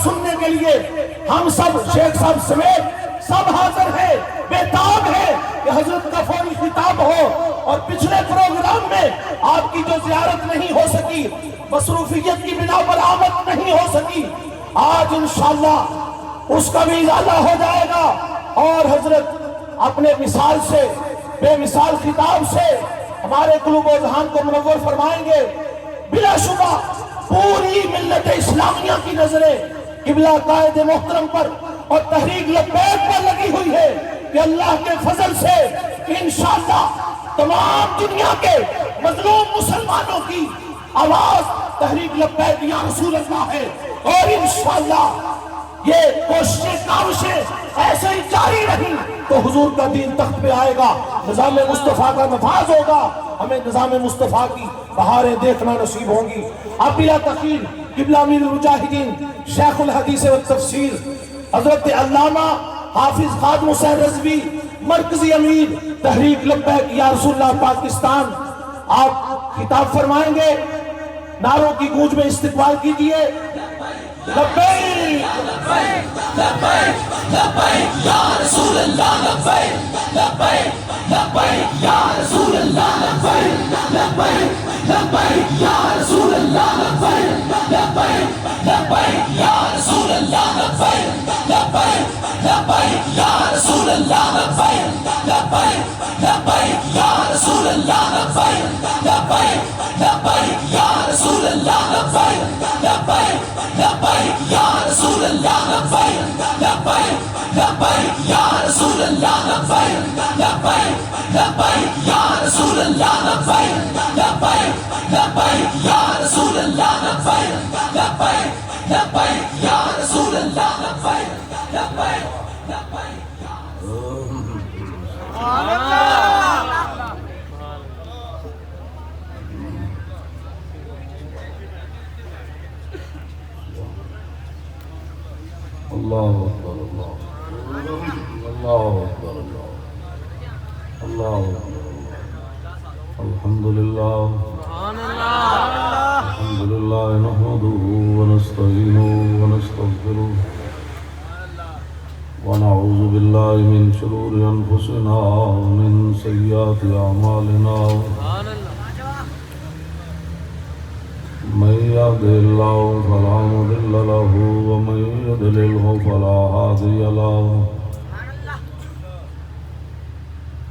سننے کے لیے ہم سب شیخ صاحب سمیت سب حاضر ہیں، بےتاب ہے کہ حضرت کا فوری خطاب ہو۔ اور پچھلے پروگرام میں آپ کی جو زیارت نہیں ہو سکی، مصروفیت کی بنا پر آمد نہیں ہو سکی، آج انشاءاللہ اس کا بھی اضافہ ہو جائے گا، اور حضرت اپنے مثال سے، بے مثال خطاب سے ہمارے قلوب و ذہان کو منور فرمائیں گے۔ بلا شبہ پوری ملت اسلامیہ کی نظریں قبلہ قائد محترم پر اور تحریک لبیک پر لگی ہوئی ہے کہ اللہ کے فضل سے انشاءاللہ تمام دنیا کے مظلوم مسلمانوں کی آواز تحریک لبیک یا رسول اللہ ہے، اور انشاءاللہ یہ کوششیں کاوشیں ایسے ہی جاری رہی تو حضور کا دین تخت پہ آئے گا، نظام مصطفیٰ کا نفاذ ہوگا، ہمیں نظام مصطفیٰ کی بہاریں دیکھنا نصیب ہوں گی۔ اب بلا تخیر قبلہ امیر المجاہدین شیخ الحدیث والتفسیر حضرت علامہ حافظ خادم حسین رضوی مرکزی امیر تحریک لبیک یا رسول اللہ پاکستان، آپ خطاب فرمائیں گے، نعروں کی گونج میں استقبال کیجئے۔ لبیک لبیک لبیک یا رسول اللہ، لبیک لبیک لبیک یا رسول اللہ، لبیک لبیک لبیک یا رسول اللہ، لبیک لبیک لبیک یا رسول اللہ، لبیک لبیک لبیک یا رسول اللہ، لبیک لبیک لبیک یا رسول اللہ، لبیک لبیک لبیک یا رسول اللہ، لبیک لبیک لبیک یا رسول اللہ، لبیک لبیک لبیک یا رسول اللہ، لبیک لبیک لبیک یا رسول اللہ، لبیک لبیک لبیک یا رسول اللہ، لبیک لبیک لبیک یا رسول اللہ، لبیک لبیک لبیک یا سبحان اللہ۔ اللہ اکبر، اللہ اکبر، اللہ اکبر، الحمدللہ الحمدللہ نحمده ونستعینه ونستغفره ونعوذ باللہ من شرور انفسنا ومن سیئات اعمالنا، من يهده الله فلا مضل له ومن يضلله فلا هادي له،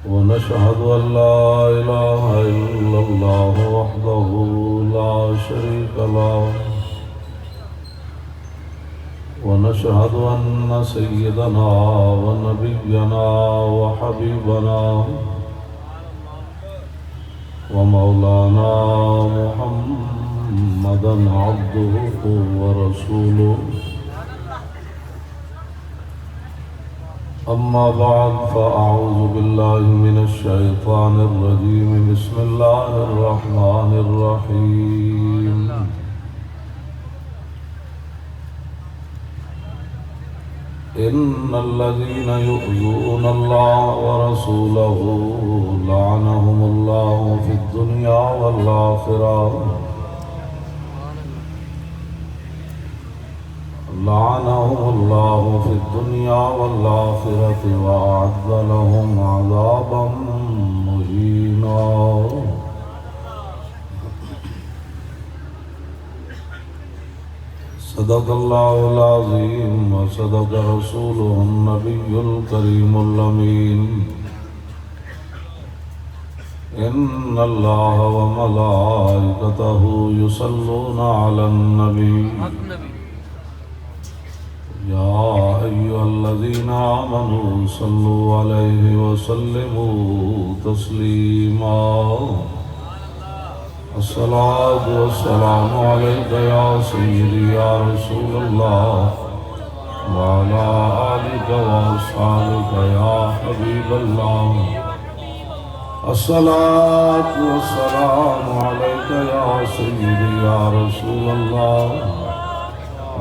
ونشهد أن لا إله إلا الله وحده لا شريك له، ونشهد أن سيدنا ونبينا وحبيبنا ومولانا محمدا عبده ورسوله، أما بعد فأعوذ بالله من الشيطان الرجيم، بسم الله الرحمن الرحيم، إن الذين يؤذون الله ورسوله لعنهم الله في الدنيا والآخرة، لعنهم الله في الدنيا والآخرة وأعد لهم عذابا مهينا۔ صدق الله العظيم وصدق رسوله النبي الكريم الأمين، إن الله وملائكته يصلون على النبي، يا أيها الذين آمنوا صلوا عليه وسلموا تسليما۔ الصلاة والسلام عليك يا سيدي يا رسول الله، وعلى آلك وأصحابك يا حبيب الله، الصلاة والسلام عليك يا سيدي يا رسول الله،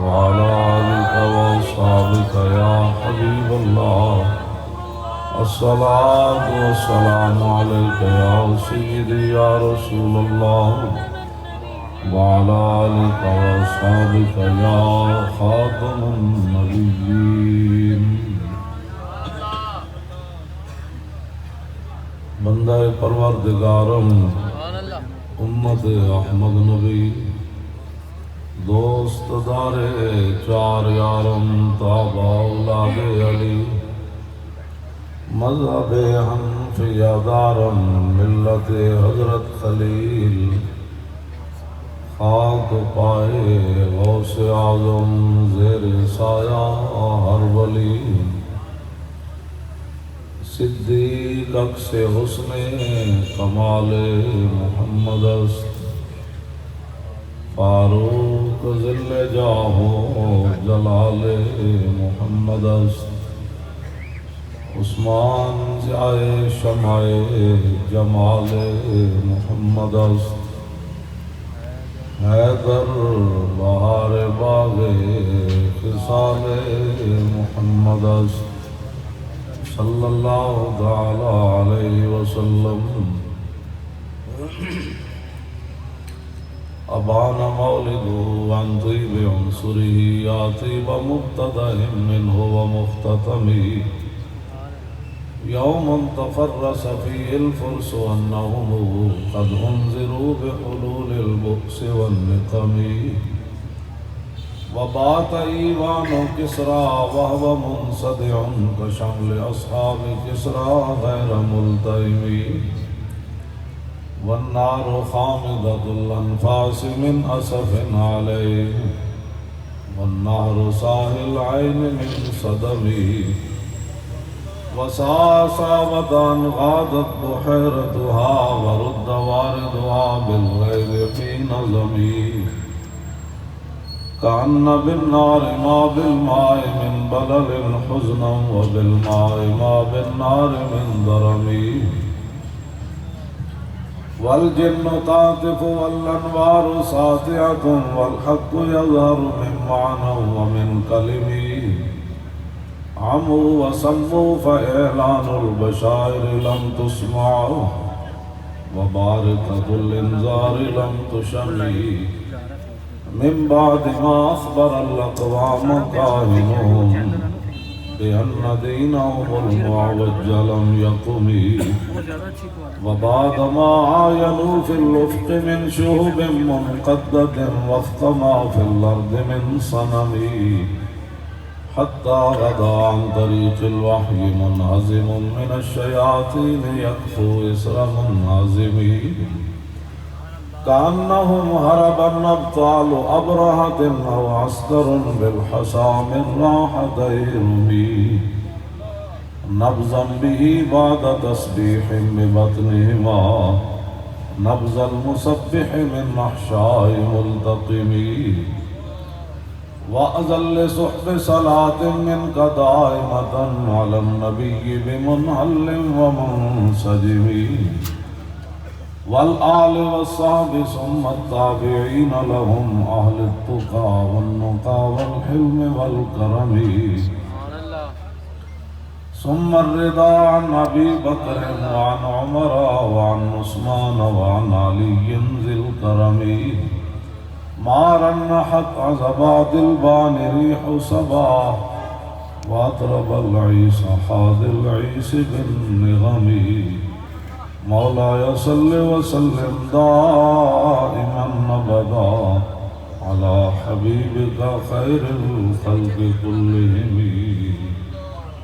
وعلى آلك وأصحابك يا حبيب الله، الصلاة والسلام عليك يا سيدي يا رسول الله، وعلى آلك وأصحابك يا خاتم النبيين بندہ پروردگارم امت احمد نبی دوست دار چار یارم تابع اولاد علی مذہب حنفیہ دارم ملت حضرت خلیل خاک پائے غوث اعظم زیر سایہ ہر ولی صدیق عکس حسن کمال محمد است فاروق ذل جاہ جلال محمد است عثمان ضیائے شمع جمال محمد است حیدر بہار باغ خصال محمد است صلی اللہ تعالی علیہ وسلم ابان مولد عن طیب عنصره یا طیب مبتدأ منه ومختتم یوم تفرس فيه الفرس انهم قد انذروا بحلول البؤس والنقم وبات ایوان کسرا وهو منصدع كشمل اصحاب کسرا غیر ملتئم والنار خامدة الانفاس من اسف عليه والنار ساهل العين من صدمه وساصابت ان غادت بحيرتها ورد واردها بالغير في نظمي كأن بالنار ما بالماء من بلل حزنا وبالماء ما بالنار من ضرمي والجن تعطف والأنوار ساطعة والحق يظهر من معنى ومن كلمي عموا وسموا فإعلان البشائر لم تسمع وباركة الإنذار لم تشمي من بعد ما أخبر الأقوام كاهنهم بأن دينهم المعوج لم يقم وبعد ما عاينوا في الأفق من شهب منقدة وفق ما في الأرض من صنم حتى غدا عن طريق الوحي منهزم من الشياطين يكفو إسر منهزم كأنهم هرب النبطال أبرهة أو عسكر بالحصى من راحتي رمي نبزا به بعد تسبيح ببطنهما نبز المسبح من محشاء ملتقم وأزل صحب صلاة منك دائمة على النبي بمنهل ومنسجم والآل والصحب ثم التابعين لهم أهل التقى والنقى والحلم والكرم ثم الرضا عن أبي بكر وعن عمر وعن عثمان وعن علي ذي الكرم ما رنحت عزبات البان ريح صباح وأطرب العيس حاذ العيس بالنغم مولاي صل وسلم دائما أبدا على حبيبك خير الخلق كلهم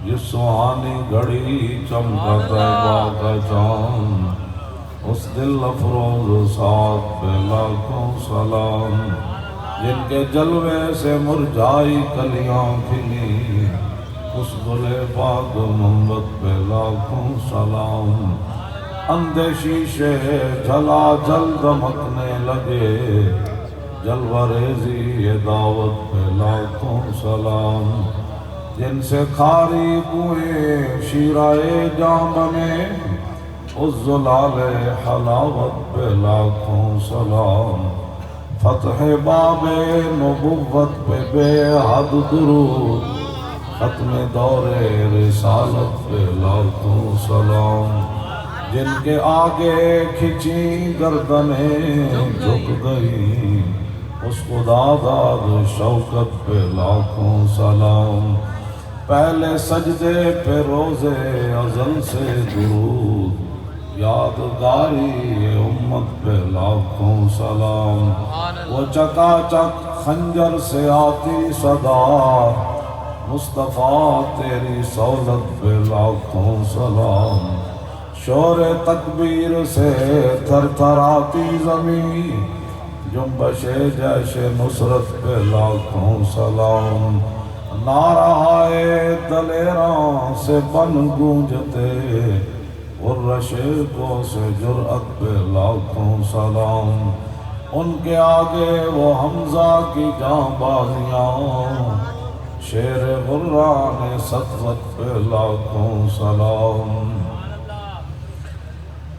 جس سہانی گھڑی چمکا طیبہ کا چاند اس دل افروز ساتھ پہ لاکھوں سلام جن کے جلوے سے مرجائی کلیاں کھلی اس گلے پاک محمد پہ لاکھوں سلام اندھے شیشے جھلا جل دمکنے لگے جلوہ ریزی یہ دعوت پہ لاکھوں سلام جن سے کھاری کنویں شیرائے جام بنے اس زلال حلاوت پہ لاکھوں سلام فتح باب نبوت پہ بے حد درود ختم دور رسالت پہ لاکھوں سلام جن کے آگے کھچی گردنیں جھک گئی اس خدا داد شوکت پہ لاکھوں سلام، پہلے سجدے پہ روزے ازل سے درود، یادگاری امت پہ لاکھوں سلام، وہ چکا چک خنجر سے آتی صدا، مصطفیٰ تیری سولت پہ لاکھوں سلام، شور تکبیر سے تھر تھر آتی زمین، جنبش جیش نصرت پہ لاکھوں سلام، نعرہ دلیراں سے بن گونجتے، غرشیکوں سے جرأت پہ لاکھوں سلام، ان کے آگے وہ حمزہ کی جاں بازیاں، شیر غران سطوت پہ لاکھوں سلام۔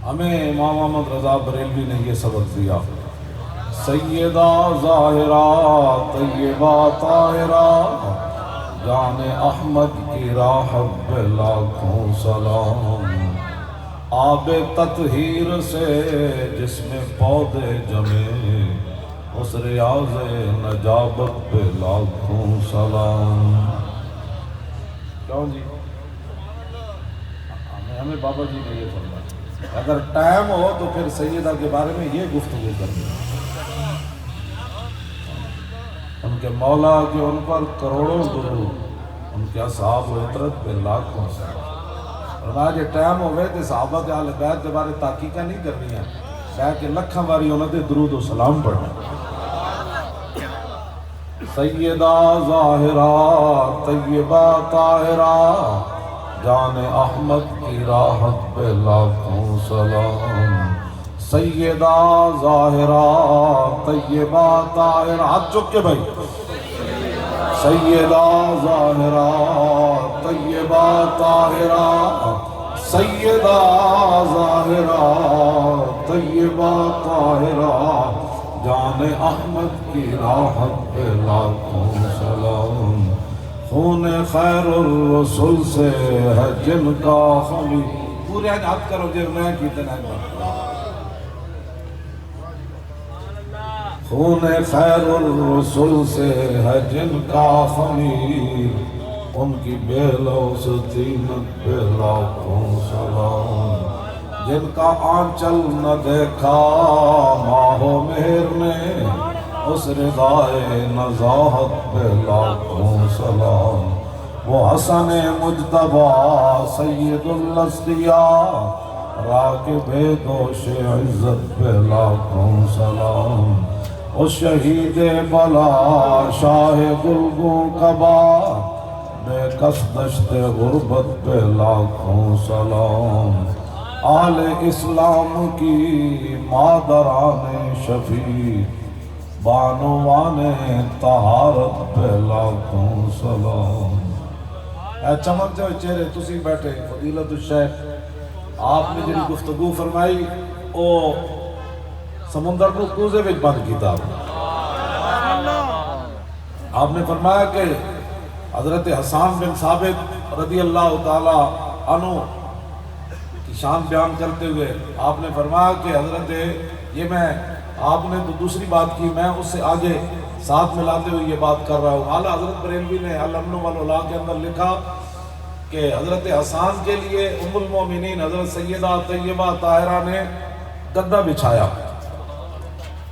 ہمیں امام احمد رضا بریلوی نے یہ سبق دیا، سیدہ ظاہرہ طیبہ طاہرہ جان احمد کی راحت پہ لاکھوں سلام، آب تطہیر سے جس میں پودے جمے، اس ریاض نجابت پہ لاکھوں سلام۔ کیوں جی؟ ہمیں بابا جی نے یہ فرمایا، اگر ٹائم ہو تو پھر سیدہ کے بارے میں یہ گفتگو کرنی، ان کے مولا کے ان پر کروڑوں درود، ان کے اصحاب و عطرت پہ لاکھوں سلام۔ اور آج یہ ٹائم ہوئے تو صحابہ کے اہل بیت کے بارے تحقیقہ نہیں کرنی ہے، کہہ کہ لکھاں باری انہوں نے درود و سلام پڑھنا۔ سیدہ ظاہرہ طیبہ طاہرہ جان احمد کی راحت پہ لاکھوں سلام، سیدہ ظاہرہ طیبہ طاہرہ، ہاتھ چک کے بھائی، سیدہ ظاہرہ طیبہ طاہرہ، سیدہ ظاہرہ طیبہ طاہرہ جان احمد کی راحت پہ لاکھوں سلام، خون خیر الرسول سے ہے جن کا خلی، پورے آج ہاتھ کرو جب میں کیتے نہ خون خیر الرسول سے ہے جن کا خمیر، ان کی بے لوث طینت پہ لاکھوں سلام، جن کا آنچل نہ دیکھا ماہ و مہر نے، اس رضائے نزاہت پہ لاکھوں سلام، وہ حسن مجتبیٰ سید الاصفیاء راکب دوش عزت پہ لاکھوں سلام، اس شہید بلا شاہ گلگوں کبا بے کس دشت غربت پہ لاکھوں سلام، آل اسلام کی مادران شفیع بانوان طہارت پہ لاکھوں سلام۔ اے چمک جائے چہرے تسی بیٹھے، فضیلت الشیخ آپ نے جنہی گفتگو فرمائی او سمندر کو کوزے وچ بند کیتا، آپ نے فرمایا کہ حضرت حسان بن ثابت رضی اللہ تعالی عنہ کی شان بیان کرتے ہوئے آپ نے فرمایا کہ حضرت یہ میں آپ نے تو دوسری بات کی، میں اس سے آگے ساتھ ملاتے ہوئے یہ بات کر رہا ہوں۔ اعلیٰ حضرت بریلوی نے الامن والولا کے اندر لکھا کہ حضرت حسان کے لیے ام المومنین حضرت سیدہ طیبہ طاہرہ نے گدا بچھایا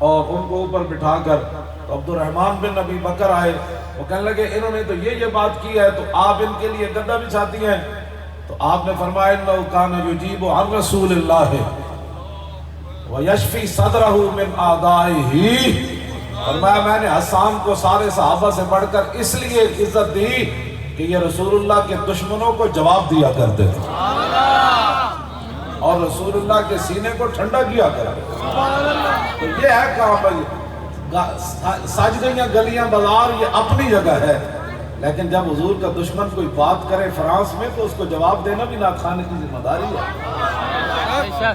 اور ان کو اوپر بٹھا کر تو عبد الرحمن بن ابی بکر آئے، وہ کہنے لگے انہوں نے تو یہ بات کی ہے تو آپ ان کے لیے گدا بچھاتی ہیں؟ تو آپ نے فرمایا انہو کان یجیب عن رسول اللہ ویشفی صدرہ من اعدائہ، فرمایا میں نے حسان کو سارے صحابہ سے بڑھ کر اس لیے عزت دی کہ یہ رسول اللہ کے دشمنوں کو جواب دیا کرتے تھے اور رسول اللہ کے سینے کو ٹھنڈا کیا کرتے تھے۔ تو یہ ہے کہاں پر سج گئیاں گلیاں بازار یہ اپنی جگہ ہے، لیکن جب حضور کا دشمن کوئی بات کرے فرانس میں تو اس کو جواب دینا بھی نعت خانے کی ذمہ داری ہے۔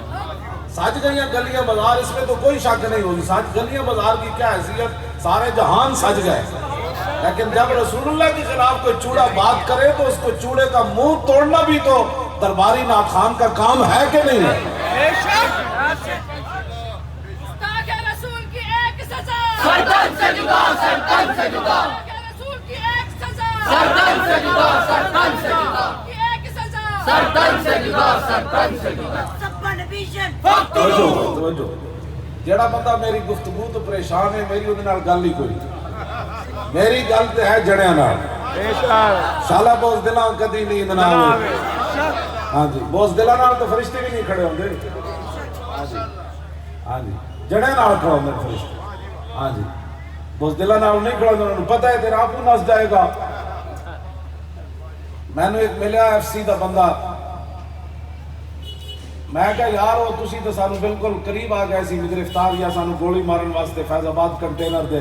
سج گئیاں گلیاں بازار اس میں تو کوئی شک نہیں ہوگی، سج گلیاں بازار کی کیا حیثیت، سارے جہان سج گئے، لیکن جب رسول اللہ کے خلاف کوئی چوڑا بات کرے تو اس کو چوڑے کا منہ توڑنا بھی تو درباری نعت خان کا کام ہے کہ نہیں ہے؟ سرتن سے جدا، سرتن سے جدا، رسول کی ایک سزا، سرتن سے جدا، سرتن سے جدا، کی ایک سزا، سرتن سے جدا، سرتن سے جدا، توجہ جڑا بندہ میری گفتگو تو پریشان ہے، میری انہاں نال گل ہی کوئی، میری گل تے ہے جڑیاں نال، شالا بوز دلاں کدی نیند نہ آوے، ہاں جی بوز دلاں نال تو فرشتے بھی نہیں کھڑے ہوندے، ہاں جی جڑیاں نال کھڑے ہوندے فرشتے، ہاں جی بوز دلاں نال نہیں کھڑے ہوندے، انہوں پتہ ہے تیرا آپ کو نس جائے گا۔ میں نے ایک ملیا ایف سی دا بندہ، میں کہا یار وہ تسی تو سانو بالکل قریب آ گئے سی گرفتار یا سانو گولی مارن واسطے فیض آباد کنٹینر دے،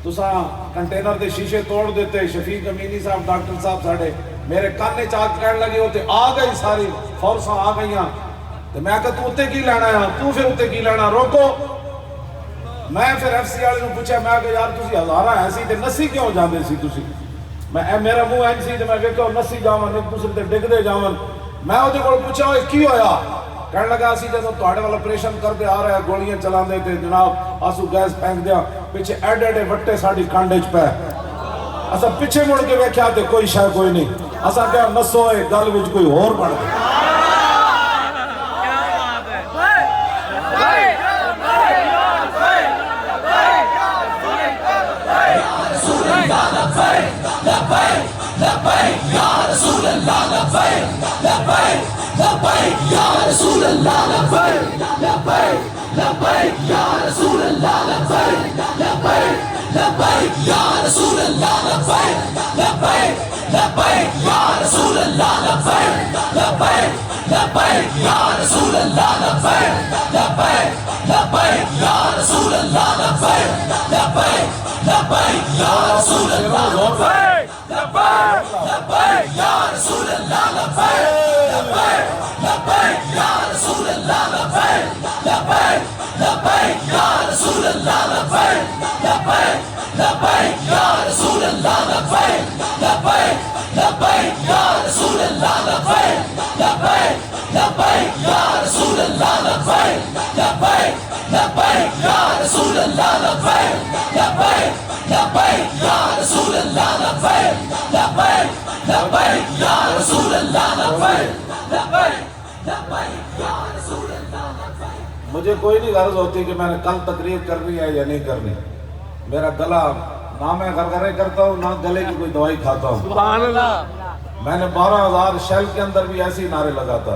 تساں کنٹینر دے شیشے توڑ دیتے، شفیق امینی صاحب ڈاکٹر صاحب ساڑھے میرے کانے چاک کہنے لگے ہوتے آ گئی ساری فورساں آ گئیاں، تو میں کہا تو اتے کی لینا ہے، تو پھر اتے کی لینا، روکو۔ میں پھر ایف سی والے نے پوچھا، میں کہا یار تسی ہزارہ ایسی تے نسی کیوں جاندے سی تسی؟ میں میرا منہ این سی تے میں ویکھو نسی جاون ایک دوسرے تے ڈگ دے جاون۔ میں وہ کو پوچھا وہ کی ہویا؟ کہنے لگا اسی جدو تواڈے والا آپریشن کرتے آ رہا ہے گولیاں چلاندے تے جناب آسو گیس پھینک دیا، پیچھے ایڈے ایڈے وٹے ساڈی کانڈ وچ پے، اسا پیچھے مڑ کے ویکھیا تے کوئی شے کوئی نہیں، اسا کہا نسو اے گل وچ کوئی ہور بن گیا۔ مجھے کوئی نہیں غرض ہوتی کہ میں نے کل تقریر کرنی ہے یا نہیں کرنی، میرا گلا نہ میں غرغرے کرتا ہوں نہ گلے کی کوئی دوائی کھاتا ہوں۔ سبحان اللہ۔ میں نے 12,000 شیل کے اندر بھی ایسی نعرے لگاتا،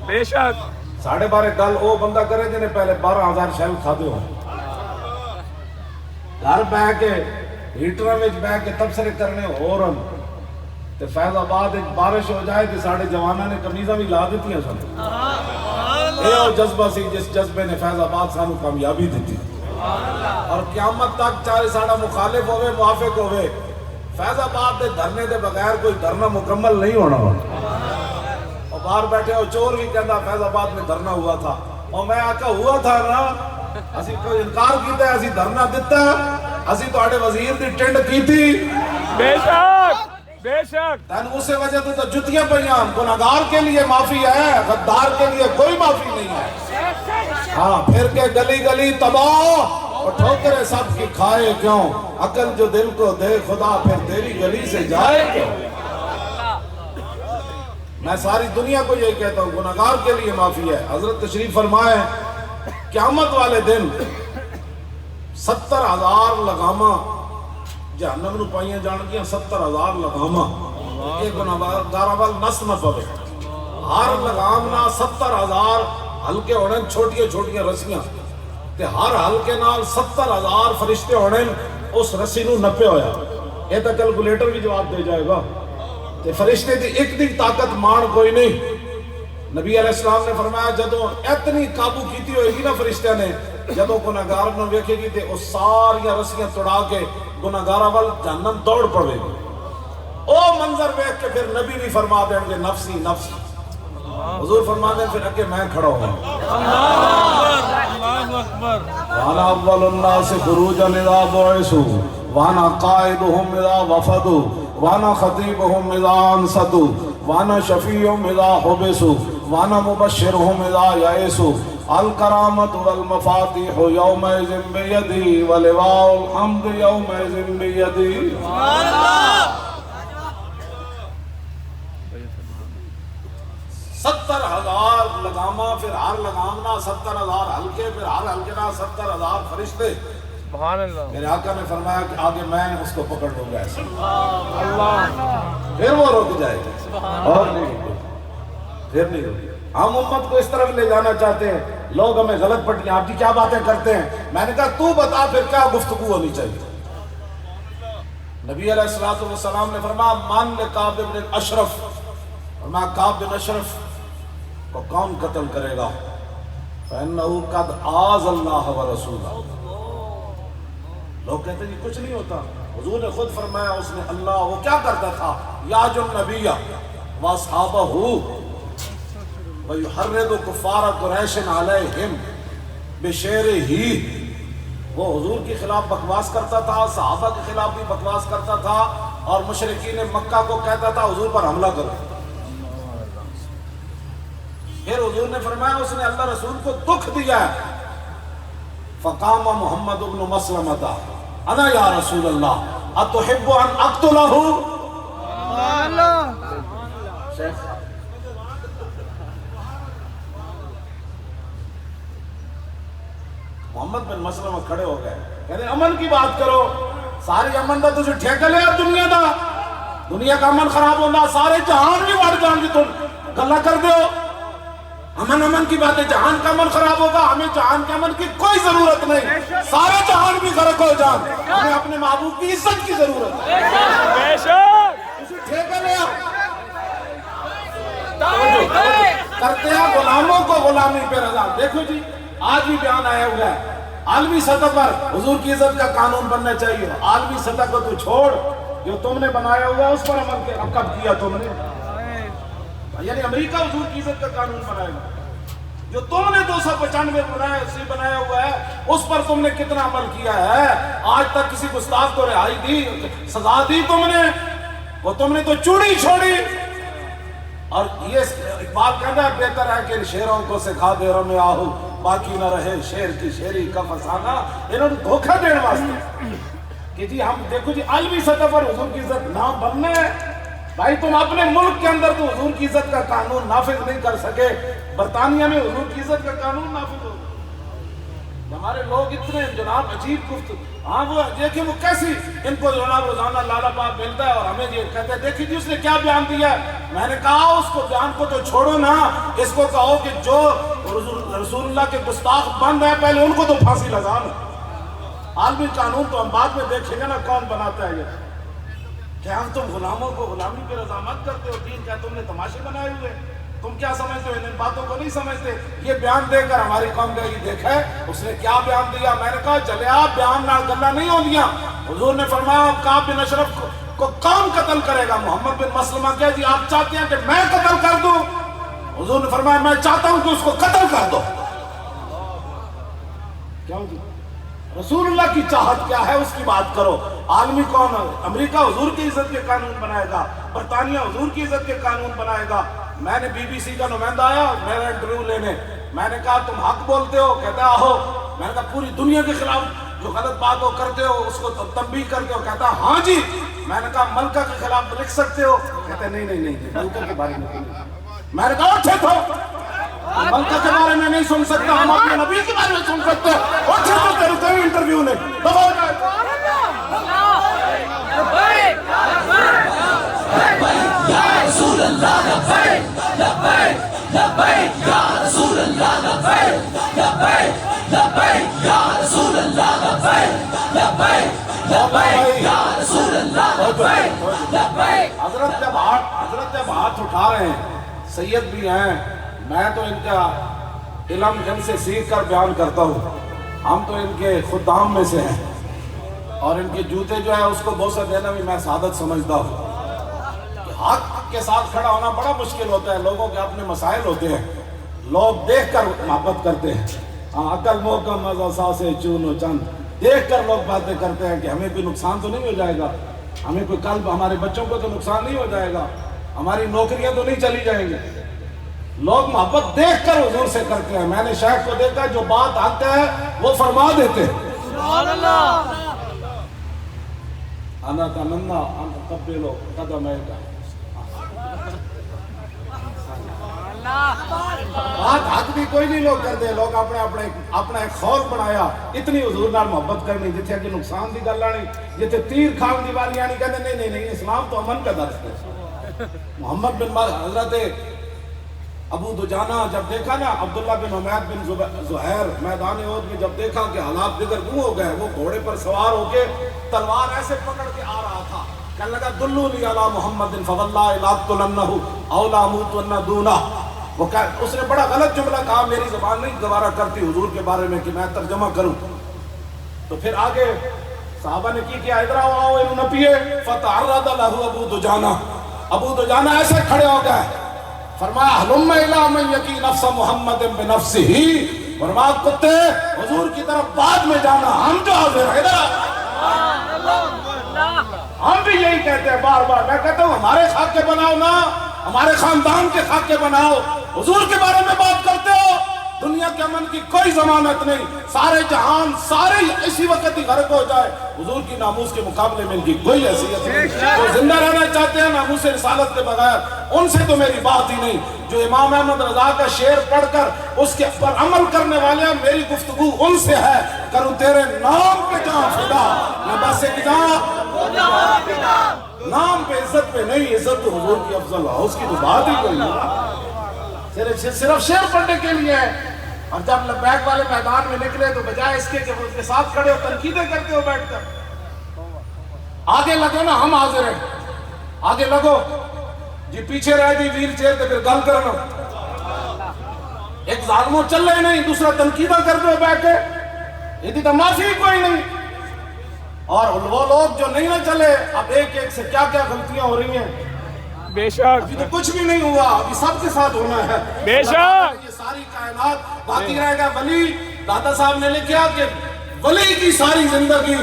بے شک 12.5 گل وہ بندہ کرے جنہیں پہلے 12,000 شیل کھا دے ہوں، گھر بہ کے ہیٹر میں بہ کے تبصرے کرنے اور ہم تے فیض آباد ایک بارش ہو جائے کہ ساڑھے جوانہ نے کمیزہ بھی لا دیتی ہیں سن، اے وہ جذبہ سی جس جذبے نے فیض آباد سانو کامیابی دیتی، اور قیامت تک چاہے ساڑھا مخالف ہوئے موافق ہوئے، فیض آباد دے دھرنے دے بغیر کوئی دھرنا مکمل نہیں ہونا ہونا۔ اور باہر بیٹھے ہو چور بھی کہنا فیض آباد میں دھرنا ہوا تھا، اور میں آقا ہوا تھا نا، اسی کوئی انکار کیتا ہے، اسی دھرنا دیتا ہے، اسی تو آڑے وزیر دی ٹینڈ کی تھی، بے شک بے شک، تین اسے وجہ تو جتیاں پہیاں، گناہگار کے لیے معافی ہے، غدار کے لیے کوئی معافی نہیں ہے۔ ہاں پھر کے گلی گلی تباہ اور ٹھوکرے سب کی کھائے کیوں، عقل جو دل کو دے خدا پھر تیری گلی سے جائے کیوں۔ میں ساری دنیا کو یہ کہتا ہوں گناہگار کے لیے معافی ہے۔ حضرت تشریف فرمائے قیامت والے دن 70,000 لگاماں جہنم نو پائیاں جان گیا، 70,000 لگاماں، ایک گناہگار وال نس نہ پوے، ہر لگام نہ 70,000 ہلکے ہونے چھوٹیاں چھوٹیاں رسیاں، تے ہر ہلکے نال 70,000 فرشتے ہونے اس رسی نو نپے ہویا، یہ تو کیلکولیٹر بھی جواب دے جائے گا، تے فرشتے دی ایک دی طاقت مان کوئی نہیں۔ نبی علیہ السلام نے فرمایا جدو اتنی قابو کیتی ہوئے گی نا فرشتہ نے، جدو گناہگار نو ویکھے گی تے اس ساریاں رسیاں توڑا کے گناہگارہ وال جہنم دوڑ پڑے گی۔ او منظر ویکھ کے پھر نبی بھی فرما دیں گے نفسی نفسی، حضور فرما دیں پھر اکے میں کھڑا ہوں، وانا اول الناس خروجا اذا بعثوا وانا قائدهم اذا وفدوا وانا خطیبهم اذا انصتوا وانا شفیعهم اذا حبسوا وانا مبشرهم اذا یئسوا الکرامۃ والمفاتیح یومئذ بیدی ولواء الحمد یومئذ بیدی. 70,000 لگامہ، پھر ہر لگامنا 70,000 حلقے، پھر ہر حلقنا 70,000 فرشتے. سبحان اللہ. میرے آقا نے فرمایا کہ آگے میں اس کو پکڑ لوں گا ایسے، پھر وہ رک جائے گا اور نہیں رکے، پھر نہیں رکے. ہم امت کو اس طرف لے جانا چاہتے ہیں، لوگ ہمیں غلط پٹیاں، آپ کی کیا باتیں کرتے ہیں. میں نے کہا تو بتا پھر کیا گفتگو ہونی چاہیے. نبی علیہ الصلوۃ والسلام نے فرمایا مان لکعب بن اشرف، فرمایا کعب بن اشرف کو کون قتل کرے گا؟ فإنه قد آذ اللہ ورسولہ. لوگ کہتے ہیں کچھ نہیں ہوتا. حضور نے خود فرمایا اس نے اللہ، وہ کیا کرتا تھا؟ یاج النبی واصحابہ ویحرد کفار قریش علیہم بشعرہ. وہ حضور کے خلاف بکواس کرتا تھا، صحابہ کے خلاف بھی بکواس کرتا تھا، اور مشرکین مکہ کو کہتا تھا حضور پر حملہ کرو. پھر حضور نے فرمایا اس نے اللہ رسول کو دکھ دیا ہے. فقام محمد بن مسلمۃ انا یا رسول اللہ اتحب ان اقتلہ. محمد بن مسلمہ کھڑے ہو گئے، کہتے ہیں امن کی بات کرو. ساری امن دا تجھے ٹھیکہ لیا دنیا دا، دنیا کا امن خراب ہوگا، سارے جہان بھی بڑھ جان گی، تم گلہ کر دو. امن کی باتیں، جہان کا امن خراب ہوگا، ہمیں جہان کے امن کی کوئی ضرورت نہیں، سارے جہان بھی غرق ہو جان، ہمیں اپنے محبوب کی عزت کی ضرورت ہے. اسے ٹھیکہ لیا کرتے ہیں غلاموں کو غلامی پہ رضا. دیکھو جی آج بھی بیان آیا ہوا ہے عالمی سطح پر حضور کی عزت کا قانون بننا چاہیے. عالمی سطح کو تو چھوڑ، جو تم نے بنایا ہوا ہے اس پر عمل کب کیا تم نے؟ یعنی امریکہ حضور کی عزت کا قانون بنائے گا. جو تم نے 295 بنایا ہوا ہے اس پر تم نے کتنا عمل کیا ہے؟ آج تک کسی گستاخ کو رہائی دی، سزا دی تم نے؟ وہ تم نے تو چوڑی چھوڑی. اور یہ اقبال کہتا ہے بہتر ہے کہ ان شیروں کو سکھا دے رم آہو باقی نہ رہے شیر کی شیری کا فسانہ. انہوں نے دھوکہ دینے واسطے کہ جی ہم دیکھو جی عالمی سطح پر حضور کی عزت نہ بننا ہے. بھائی تم اپنے ملک کے اندر تو حضور کی عزت کا قانون نافذ نہیں کر سکے، برطانیہ میں حضور کی عزت کا قانون نافذ ہو. ہمارے لوگ اتنے جناب عجیب گفت، ہاں وہ دیکھیں وہ کیسی ان کو جناب روزانہ لالا پاک ملتا ہے اور ہمیں یہ کہتے ہیں دیکھیں جی اس نے کیا بیان دیا ہے. میں نے کہا اس کو بیان کو تو چھوڑو نا، اس کو کہو کہ جو رسول اللہ کے گستاخ بند ہیں پہلے ان کو تو پھانسی لگا نا. عالمی قانون تو ہم بعد میں دیکھیں گے نا کون بناتا ہے. یہ کہ ہم تم غلاموں کو غلامی پہ رضامند کرتے ہو، دین کیا تم نے تماشے بنائے ہوئے؟ تم کیا سمجھتے ہو؟ ان باتوں کو نہیں سمجھتے. یہ بیان دے کر ہماری قوم کا یہ دیکھا ہے اس نے کیا بیان دیا. میں نے کہا چلے آپ بیان نہ گلہ نہیں ہو دیا. حضور نے فرمایا کعب بن اشرف کو کون قتل کرے گا؟ محمد بن مسلمہ کیا جی آپ چاہتے ہیں کہ میں قتل کر دوں؟ حضور نے فرمایا میں چاہتا ہوں کہ اس کو قتل کر دو. کیوں جی؟ رسول اللہ کی چاہت کیا ہے اس کی بات کرو. عالمی کون ہے؟ امریکہ حضور کی عزت کے قانون بنائے گا، برطانیہ حضور کی عزت کے قانون بنائے گا. میں نے BBC کا نمائندہ آیا میرا انٹرویو لینے، میں نے کہا تم حق بولتے ہو؟ کہتا ہے آہو. میں نے کہا پوری دنیا کے خلاف جو غلط بات ہو کرتے ہو اس کو تنبیہ کرتے ہو؟ کہتا ہاں جی. میں نے کہا ملکہ کے خلاف لکھ سکتے ہو؟ کہتا ہے نہیں ملکہ کے بارے میں. میں نے کہا اٹھے تو ملکہ کے بارے میں نہیں سن سکتا، ہم اپنے نبی کے بارے میں سن سکتے ہیں. اٹھے تو تیرے کوئی انٹرویو نہیں. یا رسول اللہ لبیک لبیک لبیک یا رسول اللہ لبیک لبیک لبیک یا رسول اللہ لبیک لبیک لبیک یا رسول اللہ لبیک لبیک. حضرت جب ہاتھ اٹھا رہے ہیں، سید بھی ہیں، میں تو ان کا علم ان سے سیکھ کر بیان کرتا ہوں. ہم تو ان کے خدام میں سے ہیں اور ان کے جوتے جو ہے اس کو بوسہ دینا بھی میں سعادت سمجھتا ہوں. حق کے ساتھ کھڑا ہونا بڑا مشکل ہوتا ہے. لوگوں کے اپنے مسائل ہوتے ہیں، لوگ دیکھ کر محبت کرتے ہیں. عقل مو کا مزہ ساسے چون و چند، دیکھ کر لوگ باتیں کرتے ہیں کہ ہمیں کوئی نقصان تو نہیں ہو جائے گا، ہمیں کوئی کل ہمارے بچوں کو تو نقصان نہیں ہو جائے گا، ہماری نوکریاں تو نہیں چلی جائیں گی. لوگ محبت دیکھ کر حضور سے کرتے ہیں. میں نے شیخ کو دیکھا جو بات آتا ہے وہ فرما دیتے ہیں. سبحان اللہ. انا تمنا ان تقبلوا قدميك. بات حق بھی کوئی نہیں لوگ کرتے. لوگ اپنا ایک خوف بنایا. اتنی حضور نال محبت کرنی جتھے اگے نقصان دی گل آنی, جتھے تیر کھان دی والی آنی. کہتے نہیں اسلام تو امن کا درس ہے. محمد بن حضرت ابو دجانہ جب دیکھا نا عبداللہ بن حمید بن زہیر میدان احد میں جب دیکھا کہ حالات دگرگوں ہو گئے, وہ گھوڑے پر سوار ہو کے تلوار ایسے پکڑ کے آ رہا تھا, کہنے لگا دلونی علی محمد فواللہ لاقتلنہ او لاموتن دونہ. اس نے بڑا غلط جملہ کہا, میری زبان نہیں گوارا کرتی حضور کے بارے میں کہ میں ترجمہ کروں. تو پھر آگے صحابہ نے کی کیا, ادھر آؤ انہوں نہ پیے. فتعرض له ابو دجانہ. ابو دجانہ ایسے کھڑے ہو گئے, فرمایا ہلم الی من یقی نفس محمد بنفسہ. فرمایا کتے حضور کی طرف بعد میں جانا, ہم جو حاضر ہیں ادھر. ہم بھی یہی کہتے ہیں بار بار. میں کہتا ہوں ہمارے خاکے بناؤ نا, ہمارے خاندان کے خاکے بناؤ. حضور کے بارے میں بات کرتے ہو, دنیا کے امن کی کوئی ضمانت نہیں. سارے جہان سارے اسی وقت ہی غرق ہو جائے, حضور کی ناموس کے مقابلے میں ان کی کوئی حیثیت نہیں. وہ زندہ رہنا چاہتے ہیں ناموس رسالت کے بغیر, ان سے تو میری بات ہی نہیں. جو امام احمد رضا کا شعر پڑھ کر اس کے پر عمل کرنے والے ہیں, میری گفتگو ان سے ہے. کروں تیرے نام پہ جان فدا, میں بس ایک نام پہ عزت پہ نہیں, عزت تو حضور کی افضل ہے, اس کی تو بات ہی کوئی نہیں. صرف شعر پڑھنے کے لیے ہے. اور جب لبیک والے میدان میں نکلے تو بجائے اس کے کہ اس کے ساتھ کھڑے ہو تنقیدیں کرتے ہو بیٹھ کر, آگے لگو نا, ہم حاضر ہیں, آگے لگو جی. پیچھے رہ دی ویل چیئر تو پھر گل کرنا. ایک ظالموں چل رہے نہیں, دوسرا تنقیدہ کرتے ہو بیٹھ کے, یہ تو معافی کوئی نہیں. اور وہ لوگ جو نہیں نہ چلے, اب ایک ایک سے کیا کیا غلطیاں ہو رہی ہیں. بے شک ابھی تو کچھ بھی نہیں ہوا, ابھی سب کے ساتھ ہونا ہے. بے شک یہ ساری کائنات باقی رہے گا. ولی داتا صاحب نے لکھا کہ ولی کی ساری زندگی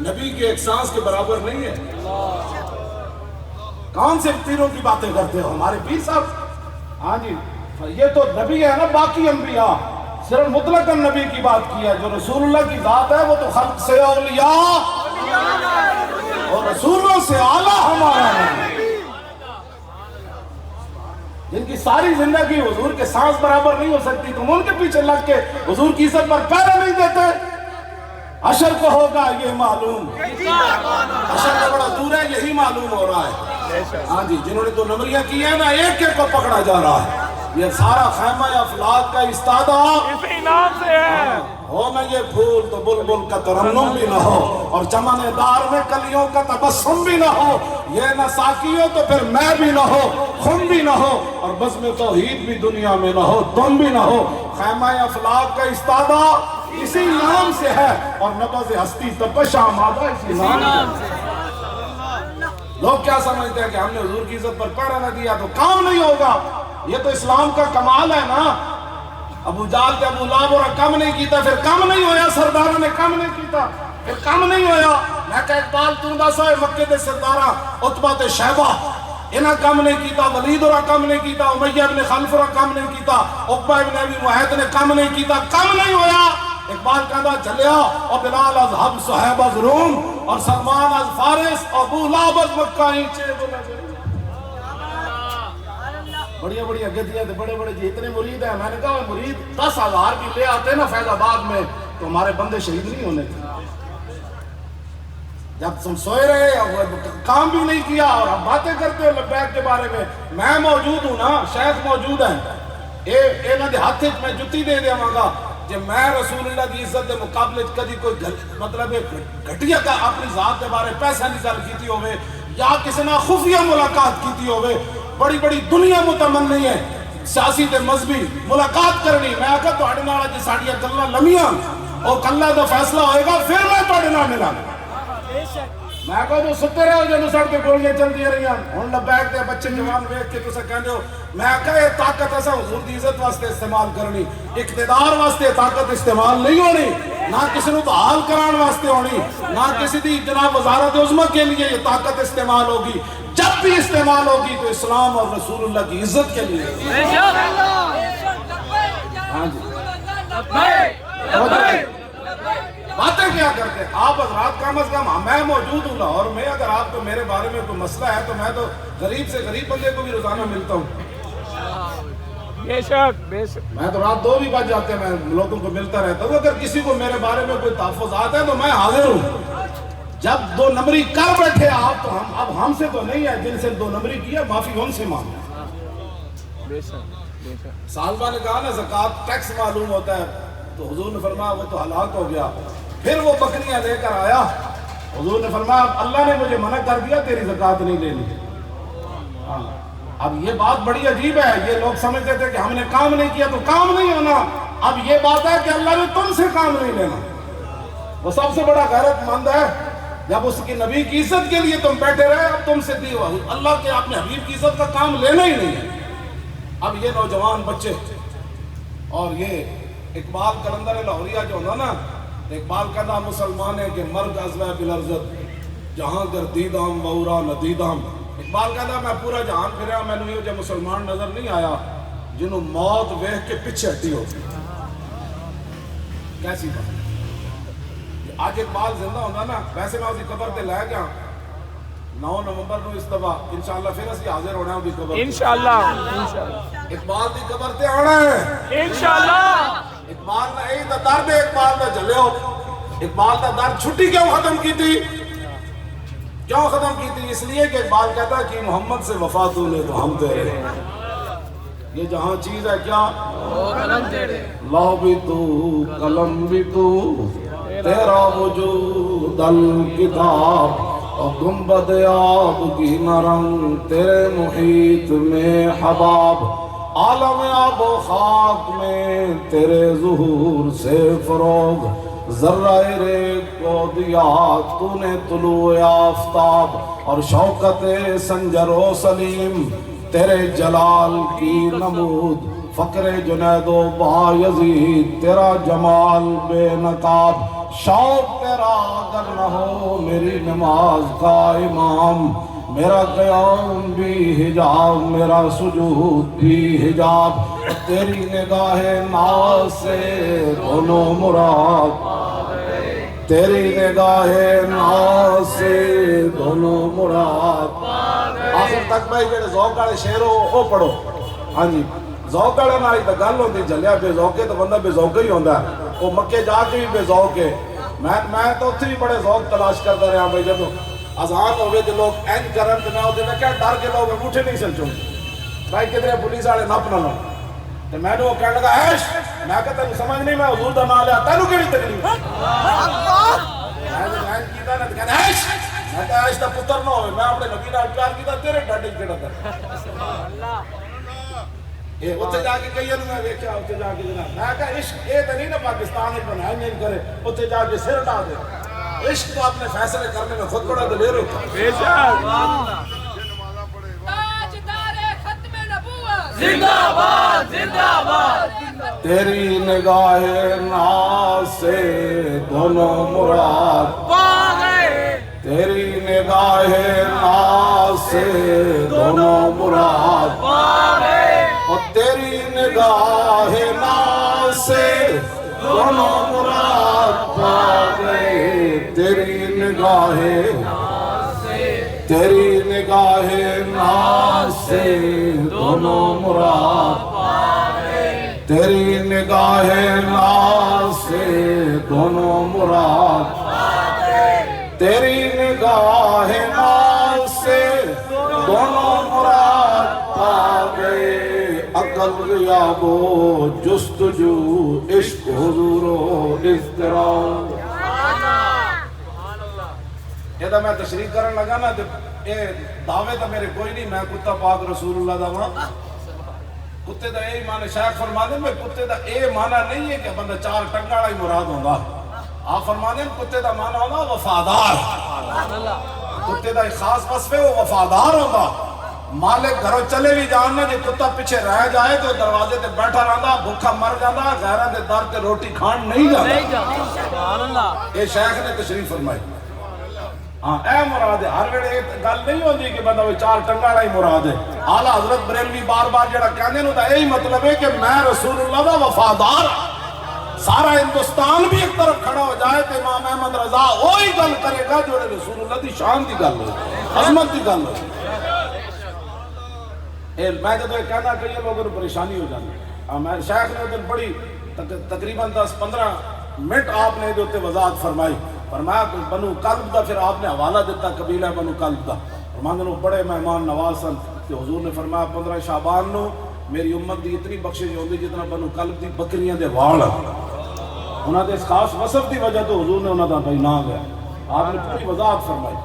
نبی کے ایک سانس کے برابر نہیں ہے. کون سے پیروں کی باتیں کرتے ہو ہمارے پیر صاحب؟ ہاں جی, یہ تو نبی ہے نا, باقی انبیاء صرف مطلق نبی کی بات کی ہے. جو رسول اللہ کی ذات ہے وہ تو خلق سے اولیاء اور رسولوں سے اعلیٰ ہمارا ہے. جن کی ساری زندگی حضور کے سانس برابر نہیں ہو سکتی, تم ان کے پیچھے لگ کے حضور کی عزت پر پیرا نہیں دیتے. حشر کو ہوگا یہ معلوم, حشر کا بڑا دور ہے, یہی معلوم ہو رہا ہے. ہاں جی, جنہوں نے تو نمریاں کی ہیں نا, ایک ایک کو پکڑا جا رہا ہے. یہ سارا خیمہ افلاک کا استادہ اسی نام سے ہے. ہو نہ یہ پھول تو بلبل کا ترنم بھی نہ ہو, اور چمن دار میں کلیوں کا تبسم بھی نہ ہو. یہ نہ ساکی ہو تو پھر میں بھی نہ ہو, خم بھی نہ ہو, اور بزم توحید بھی دنیا میں نہ ہو, تم بھی نہ ہو. خیمہ افلاک کا استادہ اسی نام سے ہے, اور نبض ہستی تپش آمادہ اسی نام سے. لوگ کیا سمجھتے ہیں کہ ہم نے حضور کی عزت پر پیرا نہ دیا تو کام نہیں ہوگا. یہ تو اسلام کا کمال ہے نا. ابو جہل تے ابو لہب اور کم نہیں کیتا, پھر کم نہیں ہویا. سرداروں نے کم نہیں کیتا, پھر کم نہیں ہویا. میں کہ اقبال توں دس ہوئے مکے دے سرداراں عتبہ تے شیبہ, انہاں کم نہیں کیتا. ولید اور کم نہیں کیتا. امیہ ابن خلف اور کم نہیں کیتا. عقبہ ابن ابی معیط نے کم نہیں کیتا. کم نہیں ہویا. اقبال کہندا چلیا, اور بلال از حب صہیب از روم, اور سلمان از فارس, اور ابو لہب از مکہ ہی چے بنا. بڑی بڑی گدیاں تے بڑے بڑے جی اتنے مرید ہیں. میں نے کہا مرید 10,000 بھی لے آتے نا فیض آباد میں تو ہمارے بندے شہید نہیں ہونے تھے. جب تم سوئے رہے, کام بھی نہیں کیا, اور اب باتیں کرتے ہو لبیک کے بارے میں. میں موجود ہوں نا, شیخ موجود ہیں. اے نہ دے ہاتھ میں جتی دے دے گا کہ میں رسول اللہ کی عزت کے مقابلے کدی کوئی مطلب گھٹیا کا اپنی ذات کے بارے پیسہ نکال کیتی ہوئے, یا کسی نہ خفیہ ملاقات کیتی ہوئے. بڑی بڑی دنیا متمنی ہے سیاسی تے مذہبی ملاقات کرنی. میں آکھا تواڈے نال جے ساڈیاں گلاں لمیاں, او کلہ دا فیصلہ ہوئے گا, پھر میں تواڈے نال ملاں. میں کہو تو ستے رہو جدوں سڑ کے گولیاں چلدی رہیاں. ہن لبیک دے بچے جوان ویکھ کے تساں کہندے ہو. میں کہا یہ طاقت اساں حضور دی عزت واسطے استعمال کرنی, اقتدار واسطے طاقت استعمال نہیں ہونی, نہ کسی نو بحال کران واسطے ہونی, نہ کسی دی جناب وزارت عظمیٰ کے لیے یہ طاقت استعمال ہوگی. جب بھی استعمال ہوگی تو اسلام اور رسول اللہ کی عزت کے لیے. ہاں جی باتیں کیا کرتے ہیں آپ حضرات؟ کم از کم میں موجود ہوں لاہور میں، اگر آپ کو میرے بارے میں کوئی مسئلہ ہے تو میں تو غریب سے غریب بندے کو بھی روزانہ ملتا ہوں. بے شک بے شک. میں تو رات 2 بھی بج جاتے ہیں، میں لوگوں کو ملتا رہتا ہوں. اگر کسی کو میرے بارے میں کوئی تحفظات ہے تو میں حاضر ہوں. جب 2 نمبری کر بیٹھے آپ تو اب ہم سے تو نہیں ہے، جن سے 2 نمبری کیا معافی ان سے مانگے. بے شک بے شک. سالبہ نے کہا نا زکوٰۃ ٹیکس معلوم ہوتا ہے، تو حضور نے فرمایا وہ تو ہلاک ہو گیا. پھر وہ بکریاں لے کر آیا، حضور نے فرمایا اللہ نے مجھے منع کر دیا، تیری زکوٰۃ نہیں لینی. اب یہ بات بڑی عجیب ہے. یہ لوگ سمجھتے تھے کہ ہم نے کام نہیں کیا تو کام نہیں ہونا. اب یہ بات ہے کہ اللہ نے تم سے کام نہیں لینا. وہ سب سے بڑا غیرت مند ہے جب اس کی نبی کی عزت کے لیے تم بیٹھے رہے. اب تم سے دی ہوا اللہ کے اپنے حبیب کی عزت کا کام لینا ہی نہیں ہے. اب یہ نوجوان بچے اور یہ اقبال کلندر لاہوریہ جو ہونا نا، اقبال کہنا مسلمان ہے کہ مرد ازوہ بلرزت جہاں گردیدام وورا ندیدام. اقبال کہتا میں پورا جہان پھریا، میں نے یہ مسلمان نظر نہیں آیا جنہوں موت ویکھ کے پیچھے ہٹی ہوتی. کیسی بات. آج اقبال زندہ ہونا نا، ویسے میں اسی قبر تے لے گیا 9 نومبر نو اس دفعہ انشاءاللہ پھر اسی حاضر ہونا ہے اسی قبر. انشاءاللہ اقبال دی قبر تے آنا ہے انشاءاللہ. اقبال نے یہی تو درد ہے اقبال نے جلے ہو. اقبال کا درد چھٹی کیوں ختم کی تھی؟ کیوں ختم کی تھی؟ اس لیے کہ اقبال کہتا ہے کہ محمد سے وفا تو لے تو ہم تیرے. یہ جہاں چیز ہے کیا؟ لوح بھی تو قلم بھی تو تیرا وجود الکتاب اور گنبد آب کی نرنگ تیرے محیط میں حباب. عالم آب و خاک میں تیرے ظہور سے فروغ ذرہ ریگ کو دیا تو نے طلوع آفتاب. اور شوکت سنجر و سلیم تیرے جلال کی نمود. فقر جنید و با یزید تیرا جمال بے نقاب. شوق تیرا اگر نہ ہو میری نماز کا امام. میرا قیام بھی حجاب میرا سجود بھی حجاب. تیری نگاہ ناز سے دونوں مراد، تیری نگاہ ناز سے دونوں مراد. آخر تک بھائی جڑے ذوق والے شعر ہو وہ پڑھو. ہاں جی ذوق والے نال تو گل ہوندی. جلیا بے ذوق ہے تو بندہ بے ذوق ہی ہوندا ہے. وہ مکے جا کے بھی بے ذوق ہے. میں تو اتنے بھی بڑے ذوق تلاش کرتا رہا بھائی. جب اذان ہوگی تو لوگ این کرن تو میں وہ کیا ڈر کے لوگ انگوٹھے نہیں سلچوں بھائی کدھر پولیس والے نپ نہ لو. تو میں نے وہ کہنے لگا ایش میں کہتا تینوں سمجھ نہیں میں حضور دا نام لیا تینوں کیڑی تکلیف. میں کہا ایش دا پتر نہ ہوئے میں اپنے نبی نال پیار کیتا تیرے ڈاڈے کیڑا تھا. اتنے جا کے کئی میں ویکھیا اتنے جا کے جناب میں کہا عشق یہ تو نہیں نا پاکستان میں بنایا نہیں کرے اتنے جا کے سر اٹھا دے. عشق تو اپنے فیصلے کرنے میں خود بڑا دلیر ہوتا ہے. بے شک. تاجدار ختم نبوت زندہ باد زندہ باد. تیری نگاہ ناز سے دونوں مراد پا گئے. تیری نگاہ ناز سے دونوں مراد پا گئے. اور تیری نگاہ ناز سے دونوں مراد پا گئے. تیری نگاہ تیری نگاہ ناز سے دونوں مراد پا گئے. تیری نگاہ ناز سے دونوں مراد پا گئے. تیری نگاہ ناز سے دونوں مراد پا گئے. عقل غیاب و جستجو عشق حضور و اضطراب. یہ تو میں تشریح کرن لگا نا یہ دعوے تو میرے کوئی نہیں. میں کتا پاک رسول اللہ دا ہاں. کتے دا اے معنی شیخ فرما دیں میں کتے دا اے معنی نہیں ہے کہ بندہ 4 ٹنگا والا ہی مراد ہوندا. آپ فرما دیں کتے دا معنی ہوندا وفادار. کتے دا ایک خاص وصف ہے وہ وفادار ہوندا. مالک گھروں چلے بھی جاننا جی کتا پیچھے رہ جائے تو دروازے تے بیٹھا رہندا بھوکا مر جاندا غیراں دے در تے روٹی کھان نہیں جاندا. یہ شیخ نے تشریف فرمائی. ہاں اے مراد ہے. ہر ویلے گل نہیں ہوندی کہ بندہ چار ٹنگا والا ہی مراد ہے. اعلی حضرت بریلوی بار بار جڑا کہندے نے دا یہی مطلب ہے کہ میں رسول اللہ دا وفادار. سارا ہندوستان بھی ایک طرف کھڑا ہو جائے تو امام احمد رضا وہی گل کرے گا جو رسول اللہ دی شان دی گل ہو, عظمت دی گل ہو. میں جب یہ کہنا کہ یہ لوگوں کو پریشانی ہو جاتی. میں شیخ نے دن بڑی تقریباً 10-15 منٹ آپ نے دے وضاحت فرمائی. فرمایا بنو کلب دا پھر آپ نے حوالہ دیتا قبیلہ بنو کلب دا. فرماندے بڑے مہمان نواز سن کہ حضور نے فرمایا 15 شعبان نو میری امت دی اتنی بخشش ہوندی جتنا بنو کلب دی بکریاں دے وال. انہاں دے اس خاص وصف دی وجہ تو حضور نے انہاں دا بھائی نام گیا. آپ نے پوری وضاحت فرمائی.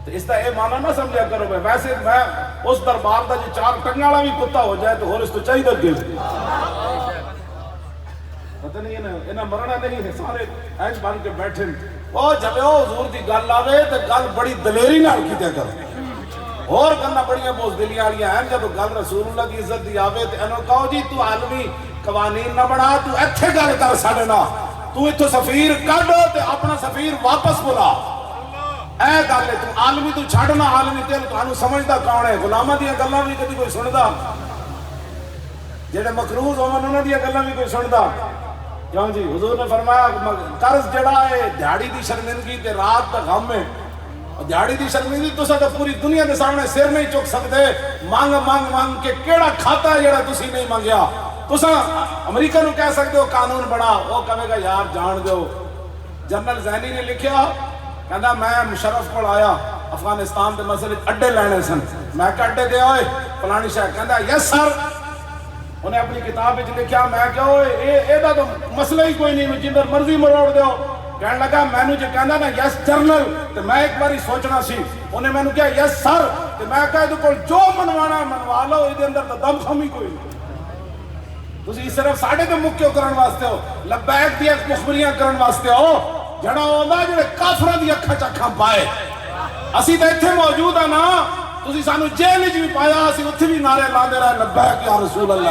تو اس کا یہ معنی نہ سمجھا کرو بھائی ویسے میں اس دربار دا جو چار ٹنگا والا بھی کتا ہو جائے تو اور اس تو چاہیے گے. پتہ نہیں انہیں مرنا نہیں ہے, سارے اینج بن کے بیٹھے. او جب حضور دی گل آوے تو گل بڑی دلیری نال کیتے کر. اور گلاں بڑیاں بوزدلیاں والیاں ہیں. جب گل رسول اللہ کی عزت دی آوے تے انہوں کہو جی تو عالمی قوانین نہ بنا, تو ایتھے گل کر ساڈے نال, تو ایتھوں سفیر کڈ تے اپنا سفیر واپس بلا. اے گل ہے تو عالمی تو چھڑنا, عالمی تیل تانوں سمجھدا کون ہے؟ غلاماں دیاں گلاں بھی کدی کوئی سندا؟ جڑے مقروض ہون انہاں دیاں گلاں بھی کوئی سندا؟ کیوں جی حضور نے فرمایا قرض جڑا ہے دیہاڑی دی شرمندگی تے رات دا غم ہے. دیہاڑی دی شرمندگی تساں تے پوری دنیا دے سامنے سر نہیں چک سکدے. مانگ مانگ مانگ کے کیڑا کھاتا ہے جڑا تسی نہیں منگیا. تساں امریکہ نو کہہ سکدے ہو قانون بڑا, وہ کہے گا یار جان دیو. جنرل زینی نے لکھیا کہندا میں مشرف کو آیا افغانستان دے مسئلے اڈے لینے سن. میں کہ اڈے دے ہوئے فلانی شہر. کہندا یس سر. انہیں اپنی کتاب وچ لکھیا میں کہ اے دا تو مسئلہ ہی کوئی نہیں, جدھر مرضی مروڑ دیو. کہنے لگا مینوں جے کہندا نا یس جنرل تے میں ایک باری سوچنا سی. انہیں مینوں کہا یس سر تے میں کہا تے کول جو منوانا منوا لو, اے دے اندر تے دم خمی کوئی نہیں. تسی صرف ساڈے تے مکیو کرن واسطے ہو, لبیک دی مخبریاں کرن واسطے ہو. جڑا ہوندا جڑے کافراں دی اکھاں چکھاں پائے. اسی تے ایتھے موجود ہاں نا, تسی سانو جیل وچ بھی پایا, اسی اوتھے بھی نعرے لاندے رہے لبیک یا رسول اللہ.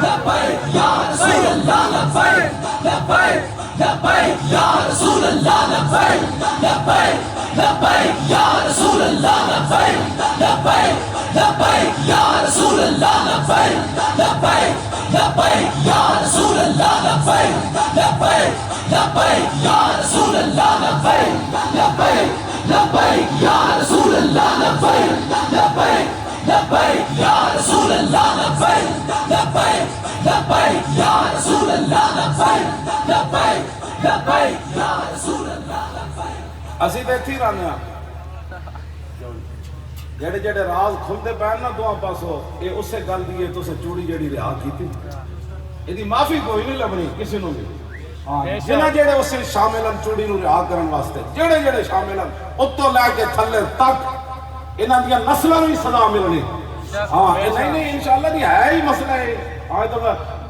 لبیک یا رسول اللہ, لبیک لبیک لبیک یا رسول اللہ, لبیک لبیک لبیک یا رسول اللہ, لبیک لبیک لبیک یا رسول اللہ, لبیک لبیک لبیک یا رسول اللہ, لبیک لبیک لبیک یا رسول اللہ, لبیک لبیک لبیک یا رسول اللہ, لبیک لبیک لبیک یا رسول اللہ, لبیک لبیک لبیک یا رسول اللہ, لبیک لبیک لبیک یا رسول اللہ, لبیک. اسی تے ایتھے رہنے ہاں. جڑے جڑے راز کھلدے پین نا دواں پاسوں, اے اسے گل دی ہے تساں چوڑی جڑی رہا کیتی, ایدی معافی کوئی نہیں لبنی کسی نوں بھی. جنہ جڑے اس شامل ہیں چوڑی نو رہا کرن واسطے, جڑے جڑے شامل ہیں اتوں لے کے تھلے تک انہاں دیاں نسلاں نوں سزا ملنی. ہاں نہیں نہیں انشاءاللہ نہیں ہے ہی مسئلہ ہے. ہاں تو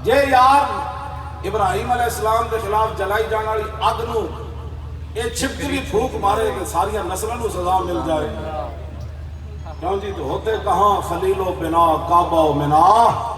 جے یار ابراہیم علیہ السلام کے خلاف جلائی جان والی اگ نو اے چھپکلی پھونک مارے کہ ساری نسلاں نوں سزا مل جائے. کیوں جی تو ہوتے کہاں خلیل و بنا کعبہ و منا,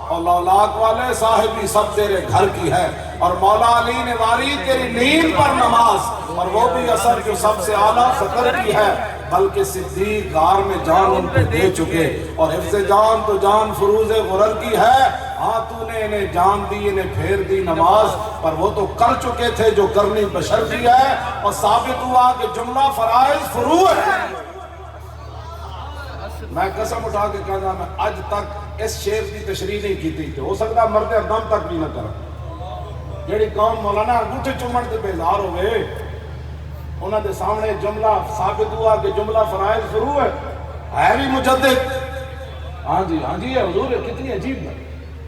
اور لولاک والے صاحبی سب تیرے گھر کی ہے, اور مولا علی نے واری تیری نیند پر نماز, اور وہ بھی اثر جو سب سے اعلیٰ فقر کی ہے, بلکہ صدیق غار میں جان ان پہ دے چکے, اور حفظ جان تو جان فروز غرر کی ہے. ہاں تو نے انہیں جان دی, انہیں پھیر دی نماز, پر وہ تو کر چکے تھے جو کرنی بشر کی ہے, اور ثابت ہوا کہ جملہ فرائض فروع ہے. میں قسم اٹھا کے کہنا میں آج تک اس شعر کی تشریح نہیں کی تھی, ہو سکتا مرد دم تک بھی نہ کرا. جیڑی قوم مولانا انگوٹھے چومن سے بیزار ہو گئے, انہوں نے سامنے جملہ ثابت ہوا کہ جملہ فرائض فروع ہے بھی مجدد. ہاں جی ہے حضور, کتنی عجیب ہے.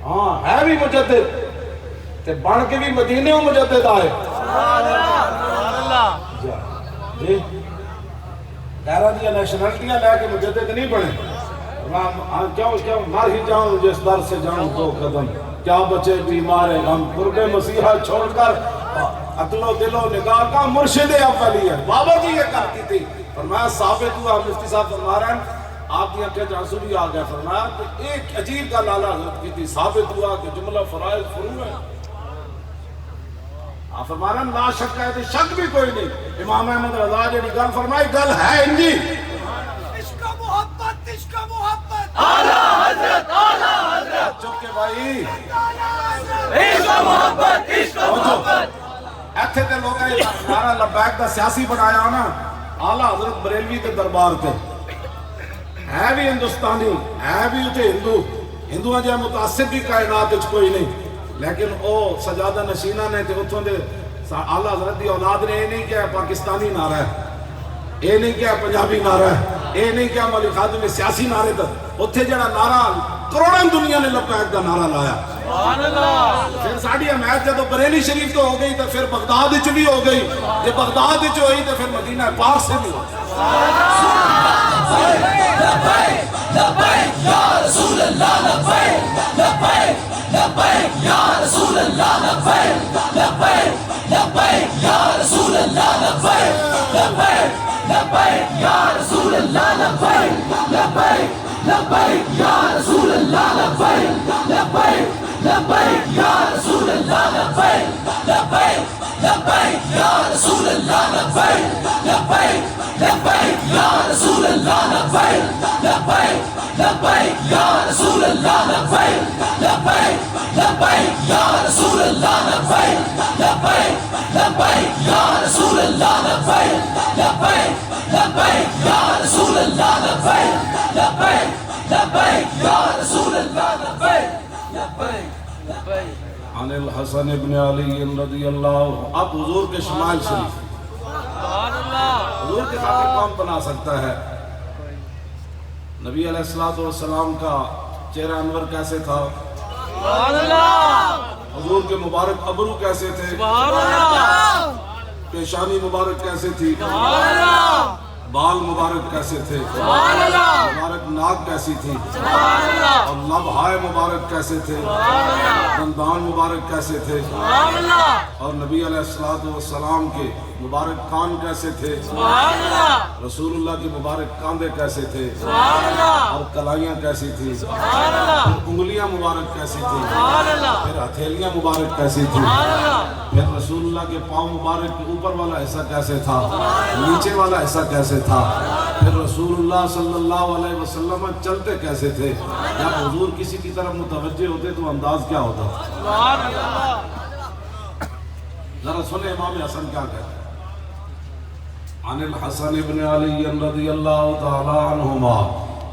ہاں ہے بھی مجدد, تے بن کے بھی مدینے ہوں مجدد آئے. جی غیرہ دیا نیشنلٹیاں لے کے مجدد نہیں بنے. کیوں مر ہی جاؤں جس در سے جاؤں دو قدم, کیا بچے بیمار غم, قرب مسیحہ چھوڑ کر عقل و دل و نگاہ کا مرشد اولی ہے. بابا جی یہ کرتی تھی. فرمایا ثابت ہوا, مفتی صاحب فرما رہے ہیں آپ کی آنکھیں آنسو بھی آ گیا. فرمایا کہ ایک عجیب کا لالا حضرت کی تھی, ثابت ہوا کہ جملہ فرائض فروع ہے. آپ فرمانا لا شک ہے تو شک بھی کوئی نہیں. امام احمد رضا جڑی گل فرمائی گل ہے انجی. عشق محبت عشق محبت اعلیٰ حضرت چپ کے بھائی عشق محبت عشق محبت. ایتھے تے لوگاں نے نعرہ لبیک دا سیاسی بنایا نا اعلیٰ حضرت بریلوی کے دربار تے ہے بھی ہندوستانی ہے بھی اتے ہندوؤں جہاں متعصب بھی کائنات وچ کوئی نہیں. لیکن او سجادہ نشینہ نے تے اتھوں دے اعلیٰ حضرت دی اولاد نے یہ نہیں کہا پاکستانی نعرہ ہے, یہ نہیں کہا پنجابی نعرہ ہے, یہ نہیں کہا مولوی خادم میں سیاسی نعرے تھا. اتھے جڑا نعرہ کروڑاں دنیا نے لبیک دا نعرہ لایا. سبحان اللہ. پھر ساڑی حمایت جب بریلی شریف تو ہو گئی تو پھر بغداد وچ بھی ہو گئی. جب بغداد وچ ہوئی تو پھر مدینہ پاک سے بھی ہو لبیک لبیک یا رسول اللہ لبیک لبیک لبیک یا رسول اللہ لبیک لبیک لبیک یا رسول اللہ لبیک لبیک لبیک یا رسول اللہ لبیک لبیک لبیک یا رسول اللہ لبیک لبیک لبیک یا رسول اللہ لبیک لبیک لبیک یا رسول اللہ لبیک لبیک لبیک یا رسول اللہ لبیک لبیک لبیک یا رسول اللہ لبیک لبیک لبیک یا رسول اللہ لبیک لبیک لبیک یا رسول اللہ لبیک لبیک لبیک یا رسول اللہ لبیک لبیک لبیک یا رسول اللہ لبیک لبیک لبیک. عن الحسن ابن علی رضی اللہ. اب حضور کے شمال شریف سبحان اللہ. حضور کے خاطر کون بنا سکتا ہے؟ نبی علیہ السلام کا چہرہ انور کیسے تھا؟ سبحان اللہ. حضور کے مبارک ابرو کیسے تھے؟ سبحان اللہ. پیشانی مبارک کیسے تھی؟ سبحان اللہ. بال مبارک کیسے تھے؟ سبحان اللہ. مبارک ناک کیسی تھی؟ سبحان اللہ. اور لبہائے مبارک کیسے تھے؟ سبحان اللہ. دندان مبارک کیسے تھے؟ سبحان اللہ. اور نبی علیہ السلام کے مبارک کان کیسے تھے؟ سبحان اللہ. رسول اللہ کے مبارک کاندھے کیسے تھے؟ سبحان اللہ. اور کلائیاں کیسی تھی؟ سبحان اللہ. پھر انگلیاں مبارک کیسی تھی؟ سبحان اللہ. پھر ہتھیلیاں مبارک کیسی تھی؟ سبحان اللہ. پھر رسول اللہ کے پاؤں مبارک کے اوپر والا حصہ کیسے تھا؟ نیچے والا حصصہ کیسے تھا؟ پھر رسول اللہ صلی اللہ علیہ وسلم چلتے کیسے تھے؟ جب حضور کسی کی طرف متوجہ ہوتے تو انداز کیا ہوتا؟ سبحان اللہ. ذرا سنیں امام حسن کیا کہتے ہیں. عن الحسن ابن علی رضی اللہ تعالی عنہما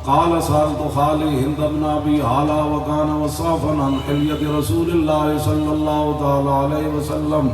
قال سألت خالي هند بن أبي هالة وكان وصافا عن حلية رسول الله صلى الله تعالى عليه وسلم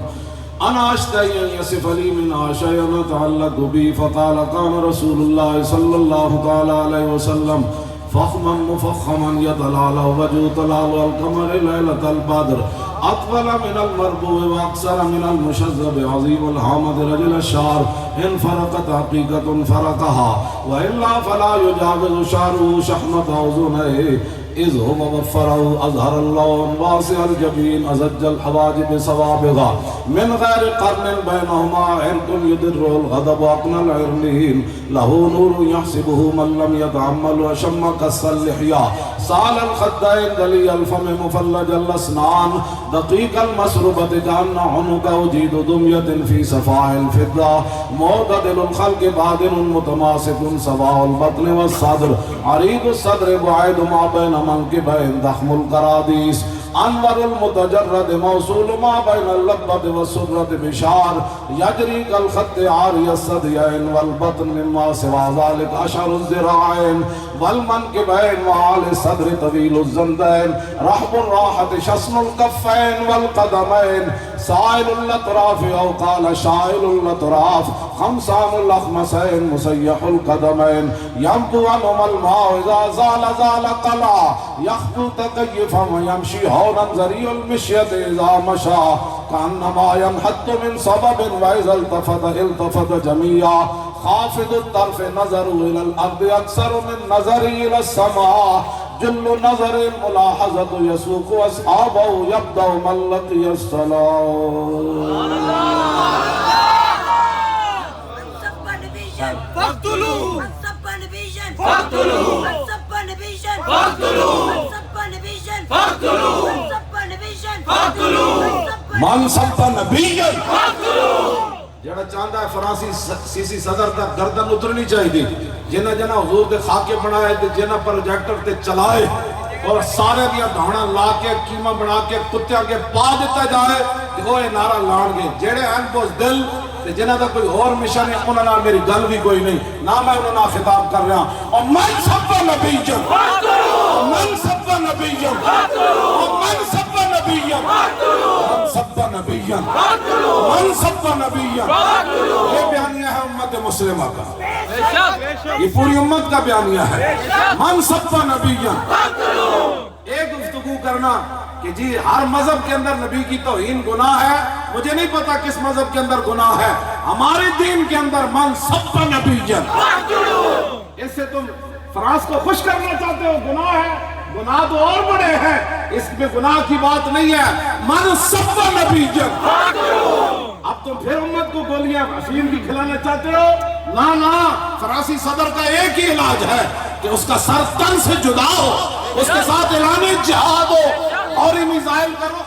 أنا أشتهي أن يصف لي منها شيئا يتعلق بي فقال كان رسول الله صلى الله تعالى عليه وسلم فخما مفخما يتلالى وجهه تلالى القمر ليلة البدر أطول من المربوع وأقصر من المشذب عظيم الحامد رجل الشعر إن فرقت حقيقة فرقها وإلا فلا يجاوز شعره شحمة أذنيه إذ هو وفره أظهر اللون واسع الجبين أزج الحواجب صوابغا من غير قرن بينهما عرق يدر الغضب أقنى العرنين له نور يحسبه من لم يتعمل وشم قص اللحية سال الخدين دلي الفم مفلج الأسنان دقيق المسربة كأن عنق أجيد دمية في صفاء الفضة معتدل الخلق بادن متماسك سواء البطن والصدر عريض الصدر بعيد ما بين منكبين ضخم القراديس انور المتجرد موصول ما بين اللبة والسرة بشار يجري كالخط عاري الثديين والبطن مما سوى ذلك أشعر الذراعين والمنكبين وعلى الصدر طويل الزندين رحب الراحة شسن الكفين والقدمين سائل الأطراف أو قال شائل الأطراف خمسام الأخمسين مسيح القدمين ينبو عنهما الماء إذا زال قلع يخطو تكيفا ويمشي هونا زري المشية إذا مشى كأنما ينحط من سبب وإذا التفت جميعا خافض الطرف نظر إلى الأرض أكثر من نظر إلى السماء جل نظر الملاحظة يسوق أصحابه يبدأ من لقي الصلاة فاقتلوه فاقتلوه فاقتلوه فاقتلوه من سب نبی جڑا چاہتا ہے فرانسی سیسی صدر کا گردن اترنی چاہیے جنہ جنہ حضور دے خاکے بنائے جنہ پروجیکٹر تے چلائے اور سارے دیا دھانا لا کے کیمہ بنا کے کتیاں کے پا دیتا جائے وہ یہ نعرہ لان گے جیڑے ہیں بوز دل جنہ دا کوئی اور مشن ہے انہوں نے میری گل بھی کوئی نہیں نہ میں انہوں نے خطاب کر رہا اور من سب نبی جن من سب نبی جن من سب نبی جن من سب نبی جن من سب نبی جن یہ بیانیہ ہے امت مسلمہ کا یہ پوری امت کا بیانیہ ہے من سب نبی جن ایک گفتگو کرنا کہ جی ہر مذہب کے اندر نبی کی توہین گناہ ہے مجھے نہیں پتا کس مذہب کے اندر گناہ ہے ہمارے دین کے اندر من سب نبی جن اس سے تم فرانس کو خوش کرنا چاہتے ہو گناہ ہے گناہ تو اور بڑے ہیں اس میں گناہ کی بات نہیں ہے من سب نبی جن اب تم پھر امت کو گولیاں افیم کی کھلانا چاہتے ہو نہ فرانسی صدر کا ایک ہی علاج ہے کہ اس کا سر تن سے جدا ہو اس کے ساتھ اعلان جہاد ہو اور ہی میزائل کرو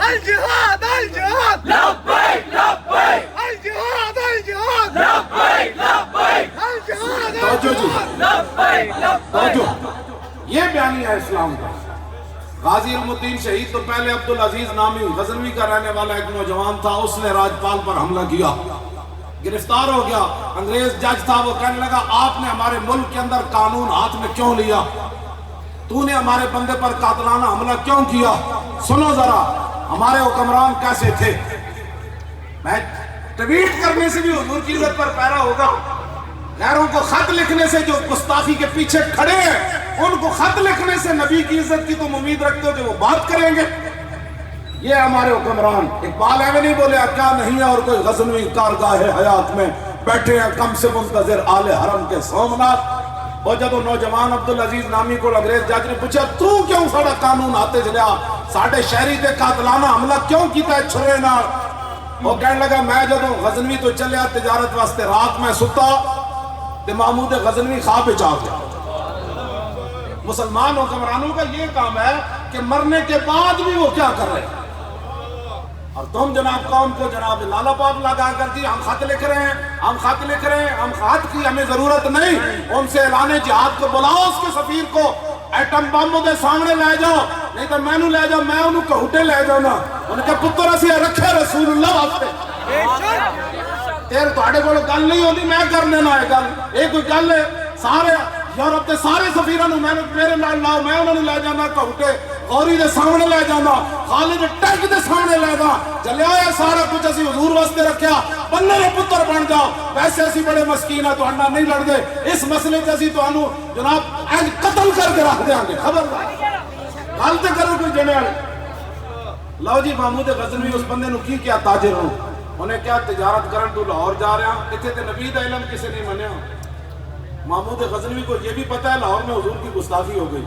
الجهاد الجهاد لبيك لبيك الجهاد الجهاد لبيك لبيك الجهاد لبيك لبيك یہ بیانیہ ہے اسلام کا غازی علم الدین شہید تو پہلے عبدالعزیز نامی غزنوی کا رہنے والا ایک نوجوان تھا اس نے راجپال پر حملہ کیا گرفتار ہو گیا انگریز جج تھا وہ کہنے لگا آپ نے ہمارے ملک کے اندر قانون ہاتھ میں کیوں لیا تو نے ہمارے بندے پر قاتلانہ حملہ کیوں کیا سنو ذرا ہمارے حکمران کیسے تھے میں ٹویٹ کرنے سے بھی حضور کی عزت پر پیرا ہوگا غیروں کو خط لکھنے سے جو گستاخی کے پیچھے کھڑے ہیں ان کو خط لکھنے سے نبی کی عزت کی تم امید رکھتے ہو کہ وہ بات کریں گے یہ ہمارے حکمران اقبال ایویں نہیں بولے کیا نہیں ہے اور کوئی غزنوی کارگاہ حیات میں بیٹھے ہیں کم سے منتظر آل حرم کے سومنات اور جب نوجوان عبدالعزیز نامی کو انگریز جج نے پوچھا تو کیوں ساڑا قانون آتے چلیا ساڑھے شہری دے قاتلانہ حملہ کیوں کیتا ہے چھرے نار وہ کہنے لگا میں جب غزنوی تو چلیا تجارت واسطے رات میں ستا تے محمود غزنوی خواب پہ جا گیا مسلمان حکمرانوں کا یہ کام ہے کہ مرنے کے بعد بھی وہ کیا کر رہے ہیں اور تم جناب قوم کو جناب لالا پاپ لگا کر دی ہم خط لکھ رہے ہیں ہم خط لکھ رہے ہیں ہم خط کی ہمیں ضرورت نہیں ان سے اعلان جہاد کو بلاؤ اس کے سفیر کو ایٹم بم دے سامنے لے جاؤ نہیں تو میں لے جاؤ میں انہوں کہوٹے لے جاؤ نا انہوں کہ پتر اسی رکھے رسول اللہ واسطے تیرے تھوڑے کو گل نہیں ہوتی میں کرنے نہ ہے گل یہ کوئی گل ہے سارے یورپ کے سارے سفیران میرے نال لاؤ میں انہوں لے جانا کہوٹے غوری دے سامنے لے جانا خالد ٹیک دے سامنے لے جانا چلے آیا سارا کچھ اسی حضور واسطے رکھیا بننے نے پتر بن جاؤ ویسے اسی بڑے مسکین ہیں تو انہا نہیں لڑ دے اس مسئلے جیسی تو انہوں جناب اینج قتل کر کے رکھ دے آنگے خبر غلطے کرو کوئی جنے آلے لو جی محمود غزنوی اس بندے نو کی کیا تاجر ہوں انہیں کیا تجارت کرن تو لاہور جا رہے ہیں اتھے تے نبی دا علم کسے نہیں منیا محمود غزنوی کو یہ بھی پتہ ہے لاہور میں حضور کی گستاخی ہو گئی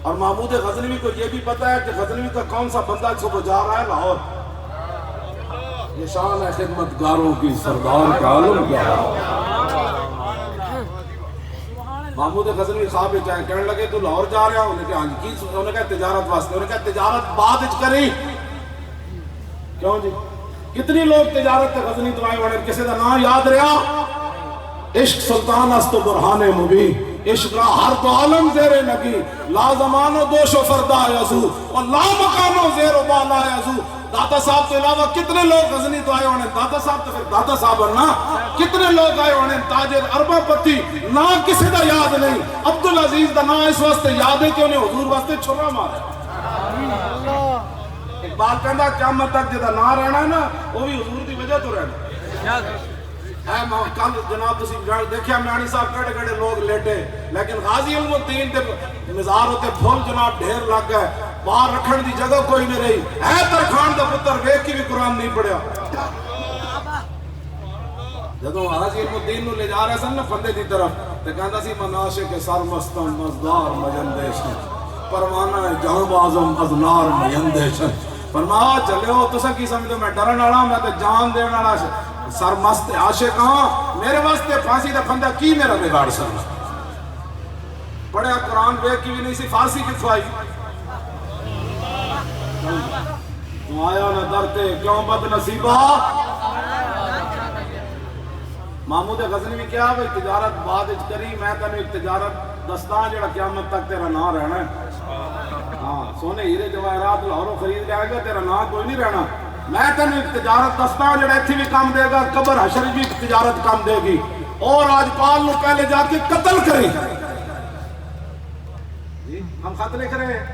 اور محمود غزنوی کو یہ بھی پتہ ہے کہ غزنوی کا کون سا بندہ اس کو جا رہا ہے لاہور یہ شان ہے خدمتگاروں کی سردار کا عالم کیا محمود غزنوی خواب چاہے کہنے لگے تو لاہور جا رہا ہوں انہوں نے کہا تجارت واسطے انہوں نے کہا تجارت بعد اچ کری کیوں جی کتنی لوگ تجارت غزنی تو آئے ہونے کسی دا نام یاد رہا عشق سلطان است و برہان مبین عشق را ہر تو عالم زیر نگی لا زمان و دوش و فردا یزو اور لا مقام و زیر و بالا یزو داتا صاحب تو علاوہ کتنے لوگ غزنی تو آئے ہونے داتا صاحب تو پھر داتا صاحب نا کتنے لوگ آئے ہونے تاجر اربا پتی نا کسی دا یاد نہیں عبدالعزیز دا نا اس واسطے یاد ہے کہ انہیں حضور واسطے چھرا مارا اقبال کہندہ قیامت تک جدہ نہ رہنا ہے نا وہ بھی حضور دی وجہ تو رہنا ہے کل جناب تسی دیکھیا میانی صاحب کڑے کڑے لوگ لیٹے لیکن غازی علم الدین تے مزار ہوتے پھول جناب ڈھیر لگ گئے باہر رکھن دی جگہ کوئی نہیں رہی ہے ترخان دا پتر ویک کی بھی قرآن نہیں پڑھیا جدو غازی علم الدین نو لے جا رہے سن نا فندے دی طرف تے کہندا سی مناشے کے سر مستم مزدار مجندیش پروانہ جہاں بازم ازنار مجندیش فرمایا چلے ہو تسا کی سمجھو میں ڈرن والا میں تے جان دین والا سر مست عاشق ہاں میرے واسطے پھانسی دا پھندا کی میرا بگاڑ سکتا پڑھیا قرآن بے کی بھی نہیں سی فارسی کتوں آئی تو آیا نہ درتے کیوں بد نصیبہ. محمود غزنوی کیا بھئی تجارت بعد اچ کری میں تینوں ایک تجارت دستاں جڑا قیامت تک تیرا نام رہنا ہے. ہاں سونے ہیرے جواہرات لاہوروں خرید لے گا تیرا نام کوئی نہیں رہنا. میں تینوں ایک تجارت دستاں جڑا ایتھے بھی کام دے گا قبر حشر بھی تجارت کام دے گی. اور آج پال نو پہلے جا کے قتل کریں. جی ہم خط لکھ رہے ہیں,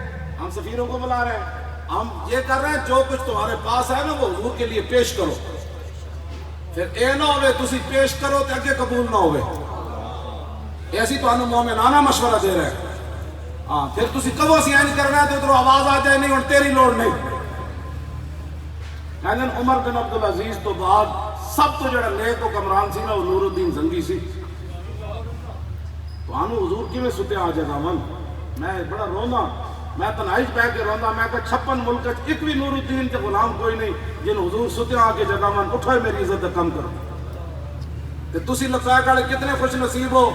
ہم سفیروں کو بلا رہے ہیں, ہم یہ کر رہے ہیں جو کچھ تمہارے پاس ہے نا وہ حضور کے لیے پیش کرو. پھر اے نہ ہوئے تسی پیش کرو تے اگے قبول نہ ہوئے. ایسی تو انہوں مومنانہ مشورہ دے رہے ہیں. ہاں پھر تسی کبو اسی این کرنا ہے تو ادھر آواز آ جائے نہیں اور تیری لوڑ نہیں. لیکن عمر بن عبدالعزیز تو بعد سب تو جڑا نیک و کمران سی نا وہ نور الدین زنگی سی. تو انہوں حضور کی میں ستے آ جائے گا من میں بڑا رونا, میں تنہائش بہ کے روندا. میں کہ 56 ملک ایک بھی نور الدین کے غلام کوئی نہیں جن حضور ستے آ کے جگہ من اٹھوئے میری عزت کم کرو. تے تسی لبیک والے کتنے خوش نصیب ہو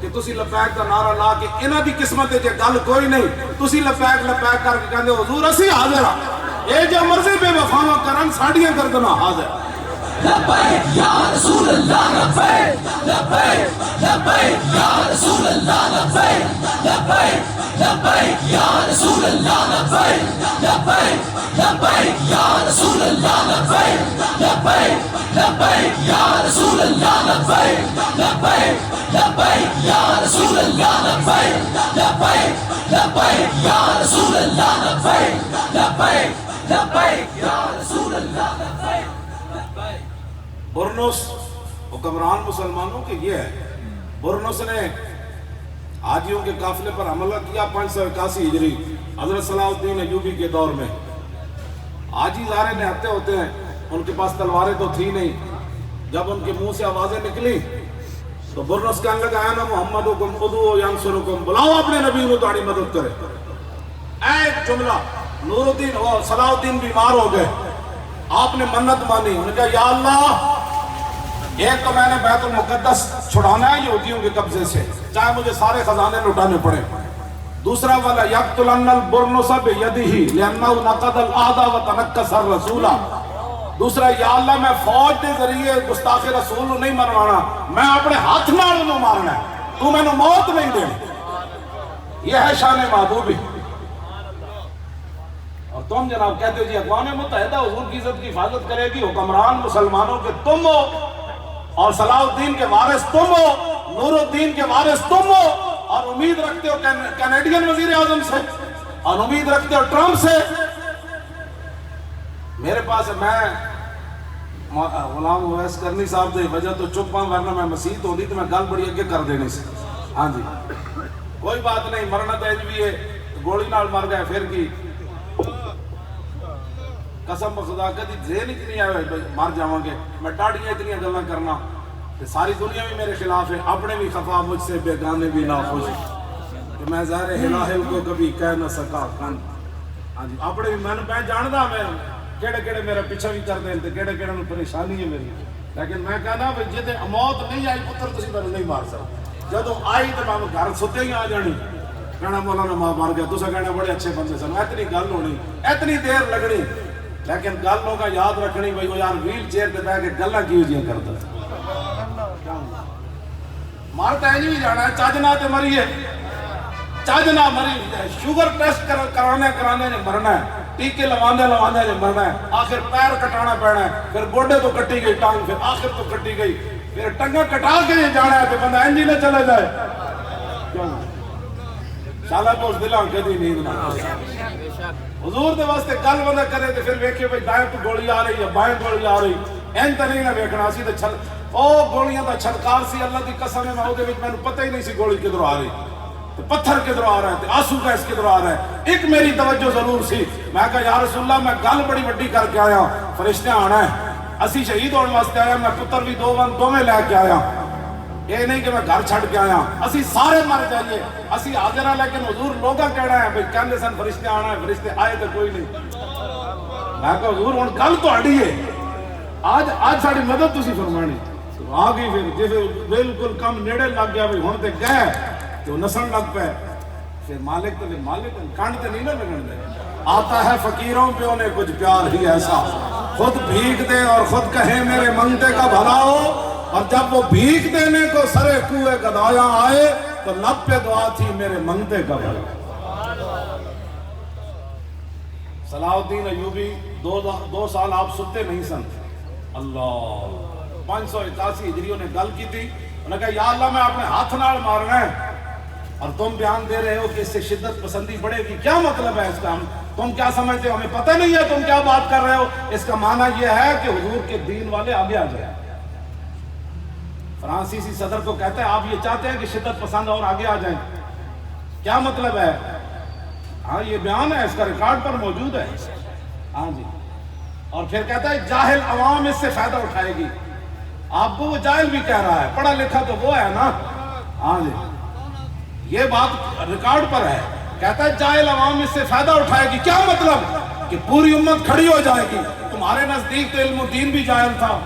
کہ تسی لبیک کا نعرہ لا کے انہاں دی قسمت ہے کہ گل کوئی نہیں. تسی لبیک لبیک کر کے کہندے حضور اسی حاضر ہاں, اے جو مرضی بے وفاواں کرن ساڈیاں گردناں حاضر. لبیک یا رسول اللہ لبیک لبیک لبیک یا رسول اللہ لبیک لبیک لبیک یا رسول اللہ لبیک لبیک لبیک یا رسول اللہ لبیک لبیک لبیک یا رسول اللہ لبیک لبیک لبیک یا رسول اللہ لبیک لبیک لبیک یا رسول اللہ لبیک لبیک لبیک یا رسول اللہ لبیک. برنس حکمران مسلمانوں کے یہ ہے. برنس نے حاجیوں کے قافلے پر حملہ کیا 581 ہجری حضرت صلاح الدین ایوبی کے دور میں. حاجی زارے نہتے ہوتے ہیں, ان کے پاس تلواریں تو تھی نہیں. جب ان کے منہ سے آوازیں نکلی تو برنس کہنے لگا اے نا محمدکم ادعو ینصرکم, بلاؤ اپنے نبی کو تمہاری مدد کرے. ایک جملہ نور الدین صلاح الدین بیمار ہو گئے, آپ نے منت مانی. انہوں نے کہا یا اللہ ایک تو میں نے بیت المقدس چھڑانا ہے یہودیوں کے قبضے سے چاہے مجھے سارے خزانے لٹانے پڑے. دوسرا والا یقتلن البرنس بیدہ لأنہ نقض العہد وتنکس الرسول. دوسرا یا اللہ میں فوج کے ذریعے گستاخ رسول نہیں مروانا, میں اپنے ہاتھ نال انہوں مارنا ہے, تو میں نے موت نہیں دینی. یہ ہے شان محبوبی. اور تم جناب کہتے ہو جی اقوام متحدہ حضور کی عزت کی حفاظت کرے گی, حکمران مسلمانوں کے تم ہو اور صلاح الدین کے وارث تم ہو, نور الدین کے وارث تم ہو, اور امید رکھتے ہو کینیڈین وزیر اعظم سے اور امید رکھتے ہو ٹرمپ سے. میرے پاس میں غلام اویس کرنی صاحب دے وجہ تو چپ ہوں, ورنہ میں مسیحت ہوتی تو میں گل بڑی اگے کر دینی سی. ہاں جی کوئی بات نہیں, مرنا تیج بھی ہے, گولی نال مر گئے پھر کی. قسم بخدا کدی ذہن ہی نہیں آئے مر جاواں گے. میں ٹاڑیاں اتنی گلاں کرنا کہ ساری دنیا بھی میرے خلاف ہے, اپنے بھی خفا مجھ سے بیگانے بھی ناخوش کہ میں ظاہر ہلاہل کو کبھی کہہ نہ سکا کن. ہاں جی اپنے بھی میں جاندا میں کیڑے کیڑے میرا پیچھا بھی کر دیں تے کیڑے کیڑے میں پریشانی ہے میری, لیکن میں کہنا بھئی جے موت نہیں آئی پتر تسی مینوں نہیں مار سکتے. جدوں آئی تے میں گھر ستے ہی آ جانی, کہنا مولانا ماں مار گیا, تساں کہنا بڑے اچھے بندے سن. اتنی گل ہونی, اتنی دیر لگنی, لیکن گلوں کا یاد رکھنی بھئی وہ یار ویل چیئر تے بیٹھ کے گلاں کیوں جیاں کردا. مار تے نہیں جانا ہے, چج نہ تے مریے, چج نہ مری. شوگر ٹیسٹ کرانے نے مرنا ہے, ٹیکے لواندے نے مرنا ہے, آخر پیر کٹانا پینا ہے, پھر گوڈے تو کٹی گئی ٹانگ, پھر آخر تو کٹی گئی, پھر ٹنگا کٹا کے جانا ہے تو بندہ انجی نہ چلے جائے. کیوں شالا پوش دلاں کدی نیند نہ حضور دے واسطے گل بندہ کرے تو پھر ویکھے بھئی دائیں تو گولی آ رہی ہے بائیں گولی آ رہی, این تو نہیں نہ ویکھنا سی. تے او گولیاں دا چھڑکار سی, اللہ دی قسم ہے میں اودے وچ مینوں پتہ ہی نہیں سی گولی کدھروں آ رہی, تے پتھر کدھروں آ رہا ہے, تے آنسو گیس کدھروں آ رہا ہے. ایک میری توجہ ضرور سی, میں کہا یا رسول اللہ میں گل بڑی وڈی کر کے آیا, فرشتے آنا ہے, اسی شہید ہونے واسطے آیا, میں پتر بھی دوویں لے کے آیا, یہ نہیں کہ میں گھر چھڑ کے آیا. اسی سارے مر جائیے, اسی حاضر ہیں, لیکن حضور لوگاں کہنا ہے بھئی کہندے سن فرشتے آنا ہے, فرشتے آئے تو کوئی نہیں. میں کہا حضور ہن گل تہاڈی ہے, آج ساڈی مدد تسی فرمانی. آ گئی پھر جیسے بالکل کم نیڑے لگ گیا بھئی ہن تے گئے تو نسن لگ پے. پھر مالک تے مالک کنڈ تے نہیں نہ لگن دے. آتا ہے فقیروں پہ انہیں کچھ پیار ہی ایسا، خود بھیک دے اور خود کہیں میرے منگتے کا بھلا ہو، اور جب وہ بھیک دینے کو سرے کوئے گدایاں آئے تو لب پہ دعا تھی میرے منگتے کا بھلا۔ صلاح الدین ایوبی 2 سال آپ سنتے نہیں سن، اللہ 581 ہجریوں نے گل کی تھی، انہوں نے کہا یا اللہ میں اپنے ہاتھ نال مارنا ہے اور تم بیان دے رہے ہو کہ اس سے شدت پسندی بڑھے گی، کیا مطلب ہے اس کا؟ تم کیا سمجھتے ہو؟ ہمیں پتہ نہیں ہے تم کیا بات کر رہے ہو۔ اس کا معنی یہ ہے کہ حضور کے دین والے آگے آ جائیں۔ فرانسیسی صدر کو کہتا ہے آپ یہ چاہتے ہیں کہ شدت پسند اور آگے آ جائیں، کیا مطلب ہے؟ ہاں یہ بیان ہے، اس کا ریکارڈ پر موجود ہے، ہاں جی۔ اور پھر کہتا ہے جاہل عوام اس سے فائدہ اٹھائے گی، آپ کو وہ جاہل بھی کہہ رہا ہے، پڑھا لکھا تو وہ ہے نا، ہاں جی، یہ بات ریکارڈ پر ہے، کہتا ہے جاہل عوام اس سے فائدہ اٹھائے گی، کیا مطلب؟ کہ پوری امت کھڑی ہو جائے گی۔ تمہارے نزدیک تو علم الدین بھی جاہل تھا،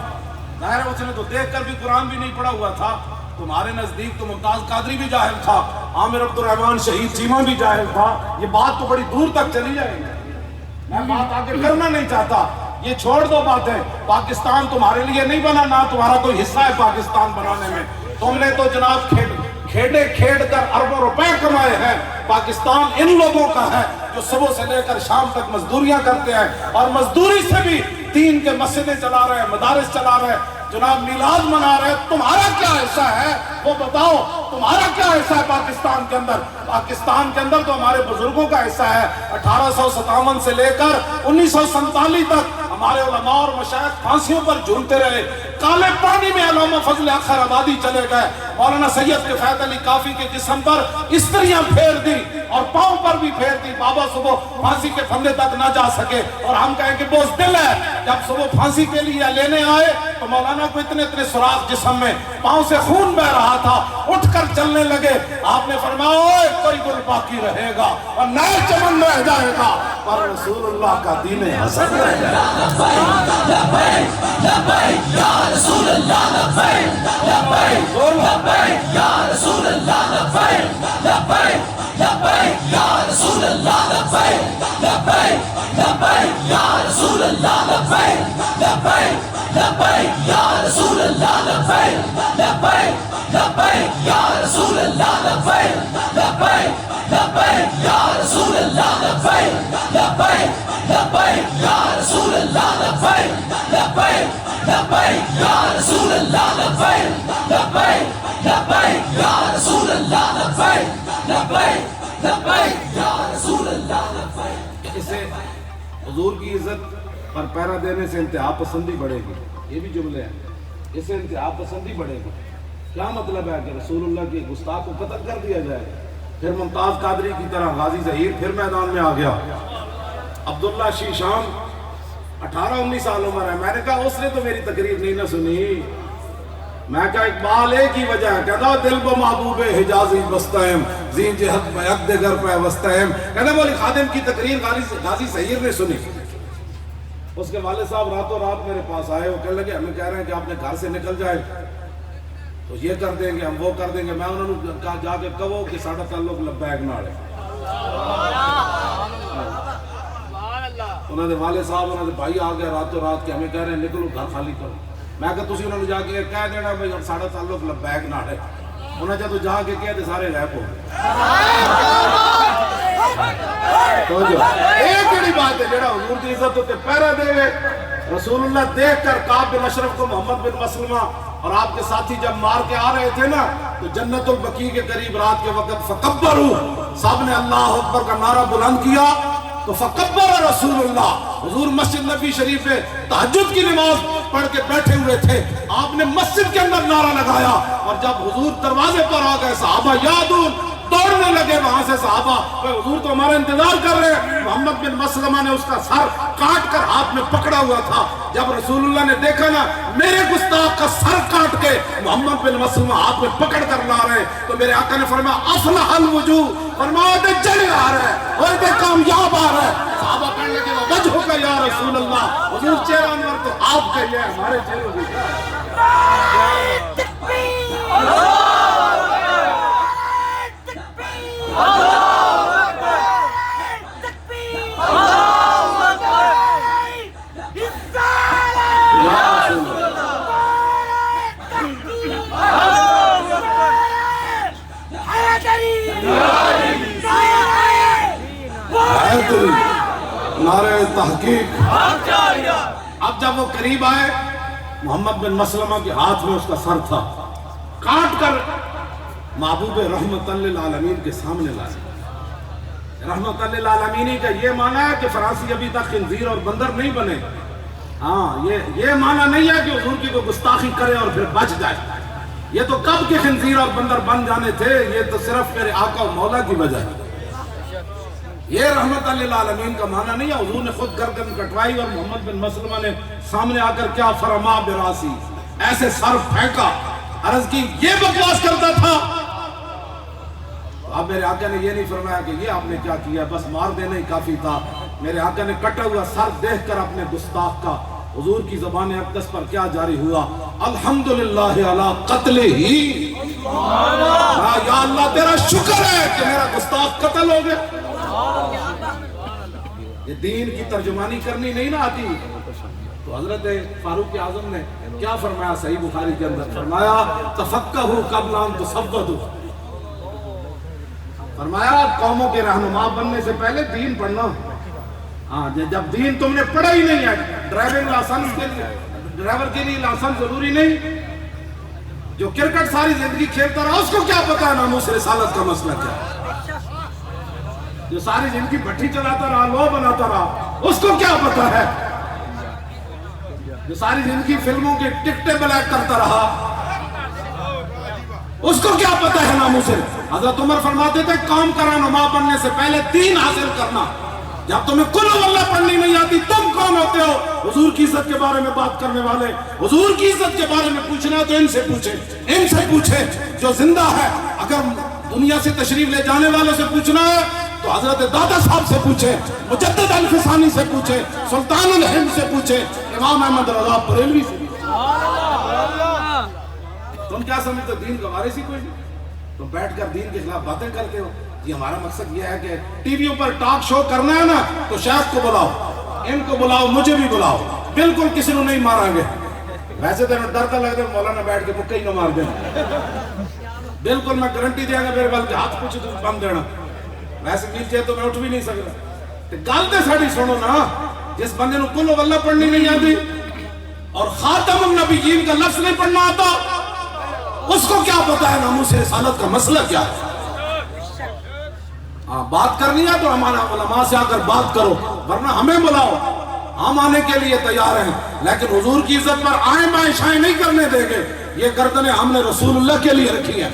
ظاہر ہے اس نے تو دیکھ کر بھی قرآن بھی نہیں پڑھا ہوا تھا، تمہارے نزدیک تو ممتاز قادری بھی جاہل تھا، عامر عبد الرحمن شہید چیمہ بھی جاہل تھا، یہ بات تو بڑی دور تک چلی جائے گی، میں بات آگے کرنا نہیں چاہتا، یہ چھوڑ دو باتیں۔ پاکستان تمہارے لیے نہیں بنا، نہ تمہارا کوئی حصہ ہے پاکستان بنانے میں، تم نے تو جناب کھیڑے کھیڑ کر اربوں روپے کمائے ہیں۔ پاکستان ان لوگوں کا ہے جو صبح سے لے کر شام تک مزدوریاں کرتے ہیں، اور مزدوری سے بھی دین کے مسجدیں چلا رہے ہیں، مدارس چلا رہے ہیں، جناب میلاد منا رہے ہیں۔ تمہارا کیا حصہ ہے وہ بتاؤ، تمہارا کیا حصہ ہے پاکستان کے اندر؟ پاکستان کے اندر تو ہمارے بزرگوں کا حصہ ہے، 1857 سے لے کر 1947 تک ہمارے علماء اور مشائخ پھانسیوں پر جھولتے رہے، کالے پانی میں علامہ فضل اخر آبادی چلے گئے، مولانا سید کفایت علی کافی کے جسم پر استریاں پھیر دی اور پاؤں پر بھی پھیر دی، بابا صبح پھانسی کے پھندے تک نہ جا سکے، اور ہم کہیں کہ بزدل ہے۔ جب صبح پھانسی کے لیے لینے آئے تو مولانا کو اتنے سوراخ جسم میں، پاؤں سے خون بہ رہا تھا، اٹھ کر چلنے لگے، آپ نے فرمایا اوے کوئی گل باقی رہے گا اور نئے چمن رہ جائے گا، پر رسول اللہ کا دین حسن رہ جائے گا۔ یا رسول اللہ لبیک لبیک لبیک یا رسول اللہ لبیک لبیک لبیک یا رسول اللہ لبیک لبیک لبیک یا رسول اللہ لبیک لبیک لبیک یا رسول اللہ لبیک لبیک لبیک یا رسول اللہ لبیک لبیک لبیک یا رسول اللہ لبیک لبیک لبیک یا رسول اللہ لبیک لبیک لبیک یا رسول اللہ لبیک لبیک لبیک یا رسول اللہ لبیک لبیک لبیک یا رسول اللہ لبیک۔ اسے حضور کی عزت پر پیرا دینے سے انتہا پسندی بڑھے گی، یہ بھی جملے ہیں، اس سے انتہا پسندی بڑھے گی۔ کیا مطلب ہے کہ رسول اللہ کی گستاخ کو قتل کر دیا جائے؟ پھر ممتاز قادری کی طرح غازی ظہیر پھر میدان میں آ گیا، عبداللہ شیشان 18-19 سال عمر ہے، میں نے کہا اس نے تو میری تقریر نہیں نہ سنی، میں کہا اقبال ایک ہی وجہ ہے، کہتا دل با محبوب حجازی بستہم زین جہت بیک دے گر پہ بستہم، کہتا مولی خادم کی تقریر غازی ظہیر نے سنی۔ اس کے والد صاحب راتوں رات میرے پاس آئے، وہ کہنے لگے ہمیں کہہ رہے ہیں کہ آپ نے گھر سے نکل جائے تو یہ کر دیں گے، ہم وہ کر دیں گے۔ میں انہوں نے کہا جا کے کہو کہ ساڑھا تعلق لبیک نہ رہے۔ انہوں نے والد صاحب انہوں نے بھائی آ گیا راتوں رات کہ ہمیں کہہ رہے ہیں نکلو گھر خالی کرو۔ میں کہا تسی انہوں نے جا کے کہہ دینا بھائی ساڑھا تعلق لبیک نہ رہے، انہوں نے جب تو جا کے کہہ دے سارے غائب ہو تو جو ایک ہی بات ہے جڑا حضور کی عزت ہوتے پیرا دے گئے۔ رسول اللہ دیکھ کر کعب بن اشرف کو محمد بن مسلمہ اور آپ کے ساتھی جب مار کے آ رہے تھے نا تو جنت البقیع کے قریب رات کے وقت فکبروا، سب نے اللہ اکبر کا نعرہ بلند کیا تو فکبر رسول اللہ، حضور مسجد نبی شریف میں تہجد کی نماز پڑھ کے بیٹھے ہوئے تھے، آپ نے مسجد کے اندر نعرہ لگایا اور جب حضور دروازے پر آ گئے صحابہ یادون دوڑنے لگے وہاں سے صحابہ، حضور تو ہمارا انتظار کر رہے ہیں۔ محمد بن مسلمہ نے اس کا سر کاٹ کر ہاتھ میں پکڑا ہوا تھا، جب رسول اللہ نے دیکھا نا میرے گستاخ کا سر کاٹ کے محمد بن مسلمہ ہاتھ میں پکڑ کر لا رہے ہیں تو میرے آقا نے فرمایا افلح الوجوہ، فرمایا دے جل آ رہا ہے اور دے کامیاب آ رہا ہے۔ صحابہ کہنے لگے وہ وجہ کا یا رسول اللہ، حضور چہرہ انور تو آپ کا یہ ہے، ہمارے چہروں کی اللہ حیدری، نعرہ تحقیق۔ اب جب وہ قریب آئے، محمد بن مسلمہ کے ہاتھ میں اس کا سر تھا، کاٹ کر محبوب رحمت للعالمین کے سامنے لائے۔ رحمت للعالمین کا یہ معنی ہے کہ فرانسی ابھی تک خنزیر اور بندر نہیں بنے۔ ہاں، یہ معنی نہیں ہے کہ حضور کی کوئی گستاخی کرے اور پھر بچ جائے۔ یہ تو کب کے خنزیر اور بندر بن جانے تھے، یہ تو صرف میرے آقا و مولا کی وجہ ہے۔ یہ رحمت للعالمین کا معنی نہیں ہے۔ حضور نے خود گردن کٹوائی اور محمد بن مسلمہ نے سامنے آ کر کیا فرما براسی، ایسے سر پھینکا، عرض کی یہ بکواس کرتا تھا۔ اب میرے آقا نے یہ نہیں فرمایا کہ یہ آپ نے کیا کیا، بس مار دینا ہی کافی تھا۔ میرے آقا نے کٹا ہوا سر دیکھ کر اپنے گستاخ کا حضور کی زبان اقدس پر کیا جاری ہوا، الحمدللہ علی قتل ہی۔ یا اللہ تیرا شکر ہے کہ میرا گستاخ قتل ہو گیا۔ یہ دین کی ترجمانی کرنی نہیں نہ آتی۔ تو حضرت فاروق اعظم نے کیا فرمایا صحیح بخاری کے اندر، فرمایا تفقہوا قبل ان تسودوا، فرمایا قوموں کے رہنما بننے سے پہلے دین پڑھنا۔ ہاں، جب دین تم نے پڑھا ہی نہیں ہے، ڈرائیونگ لائسنس کے لیے، ڈرائیور کے لیے لائسنس ضروری نہیں۔ جو کرکٹ ساری زندگی کھیلتا رہا اس کو کیا پتا ہے ناموس رسالت کا مسئلہ کیا ہے؟ جو ساری زندگی بھٹی چلاتا رہا، لو بناتا رہا، اس کو کیا پتا ہے؟ جو ساری زندگی فلموں کی ٹکٹیں بلیک کرتا رہا، اس کو کیا پتا ہے ناموس؟ حضرت عمر فرماتے تھے قوم کا رہنما بننے سے پہلے دین حاصل کرنا۔ جب تمہیں قل ہو اللہ پڑھنی نہیں آتی، تم کون ہوتے ہو حضور کی عزت کے بارے میں بات کرنے والے؟ حضور کی عزت کے بارے میں پوچھنا ہے تو ان سے پوچھے، ان سے پوچھے جو زندہ ہے۔ اگر دنیا سے تشریف لے جانے والوں سے پوچھنا ہے تو حضرت دادا صاحب سے پوچھے، مجدد الفسانی سے پوچھے، سلطان الہند سے پوچھے، امام احمد رضا بریلوی سے۔ تم کیا سمجھتے دین کا وارث ہی کوئی نہیں؟ تم بیٹھ کر دین کے خلاف باتیں کرتے ہو۔ یہ ہمارا مقصد یہ ہے کہ ٹی ویوں پر ٹاک شو کرنا ہے نا تو شیخ کو بلاؤ، ان کو بلاؤ، مجھے بھی بلاؤ، بالکل کسی کو نہیں ماریں گے۔ ویسے تو ڈرتا لگتا ہے مولانا بیٹھ کے مکہ ہی نہ مار دینا، بالکل میں گارنٹی دیا گا، میرے بلکہ ہاتھ پوچھے تو بم دینا۔ ویسے نیچے تو میں اٹھ بھی نہیں سکتا۔ گل تو ساڑی سنو نا، جس بندے نو کل واللہ پڑھنی نہیں آتی اور خاتم النبیین کا لفظ نہیں پڑھنا آتا، اس کو کیا پتا ہے ناموس رسالت کا مسئلہ کیا ہے؟ ہاں، بات کرنی ہے تو ہمارا علماء سے آ کر بات کرو، ورنہ ہمیں بلاؤ، ہم آنے کے لیے تیار ہیں، لیکن حضور کی عزت پر آئیں بائیں شائیں نہیں کرنے دیں گے۔ یہ گردنیں ہم نے رسول اللہ کے لیے رکھی ہیں،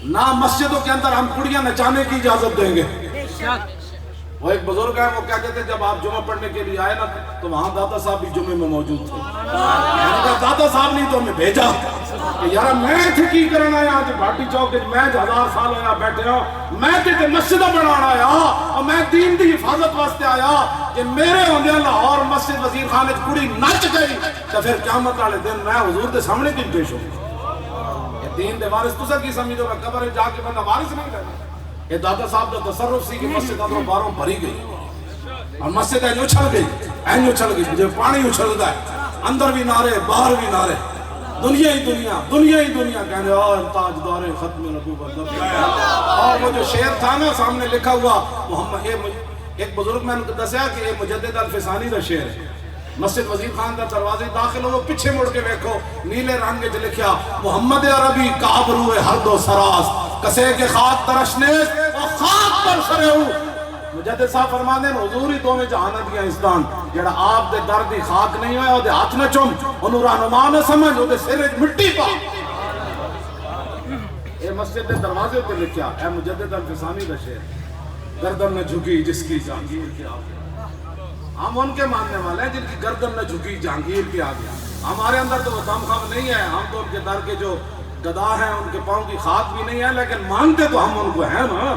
نہ مسجدوں کے اندر ہم کڑیاں نچانے کی اجازت دیں گے۔ وہ ایک بزرگ ہے، وہ کہتے تھے جب آپ جمعہ پڑھنے کے لیے آئے نا تو وہاں دادا صاحب بھی جمعے میں موجود تھے۔ میں نے کہا دادا صاحب نہیں تو ہمیں بھیجا کہ یار میں تھے کی کرنا آیا آج بھاٹی چوک میں 1000 سال ہویا بیٹھے ہوں، میں تے مسجدہ بنانا آیا اور میں دین دی حفاظت واسطے آیا کہ میرے ہوندے لاہور مسجد وزیر خان وچ کڑی نچ گئی تو پھر قیامت والے دن میں حضور دے سامنے کی پیش ہوں۔ یہ دین دے وارث تسا کی سمجھو میں قبر جا کے بندہ وارث نہیں رہنا۔ یہ دادا صاحب کا تصرف سی کہ مسجد اندروں باروں بھری گئی اور مسجد اینو اچھل گئی، مجھے پانی اچھلتا ہے، اندر بھی نعرے باہر بھی نعرے، دنیا ہی دنیا کہنے اور تاجدار ختم نبوت۔ اور وہ جو شعر تھا نا سامنے لکھا ہوا محمد، ایک بزرگ میں نے دسیا کہ یہ مجدد الفسانی کا شعر ہے۔ مسجد وزیر خان کا دروازے داخل ہو، پیچھے مڑ کے دیکھو، نیلے رنگ وچ لکھیا محمد عربی کابرو ہر دو سراس کسے کے خاک ترشنے اور خاک پر سرے ہو۔ مجدد صاحب فرماندے ہیں حضور ہی دوویں جہان دیا انسان جڑا آپ دے در دی خاک نہیں ہویا، او دے ہاتھ نہ چوم، اونوں رہنما نہ سمجھ، او دے سر وچ مٹی پا۔ اے مسجد دے دروازے تے لکھیا اے مجدد الفسانی دا شعر، گردن نہ جھکی جس کی جہانگیر کے آگے۔ ہم ان کے ماننے والے ہیں جن کی گردن نہ جھکی جہانگیر کے آگے۔ ہمارے اندر تو وہ دم خم نہیں ہے، ہم تو ان کے در کے جو گدا ہیں ان کے پاؤں کی خاک بھی نہیں ہے، لیکن مانتے تو ہم ان کو ہیں نا۔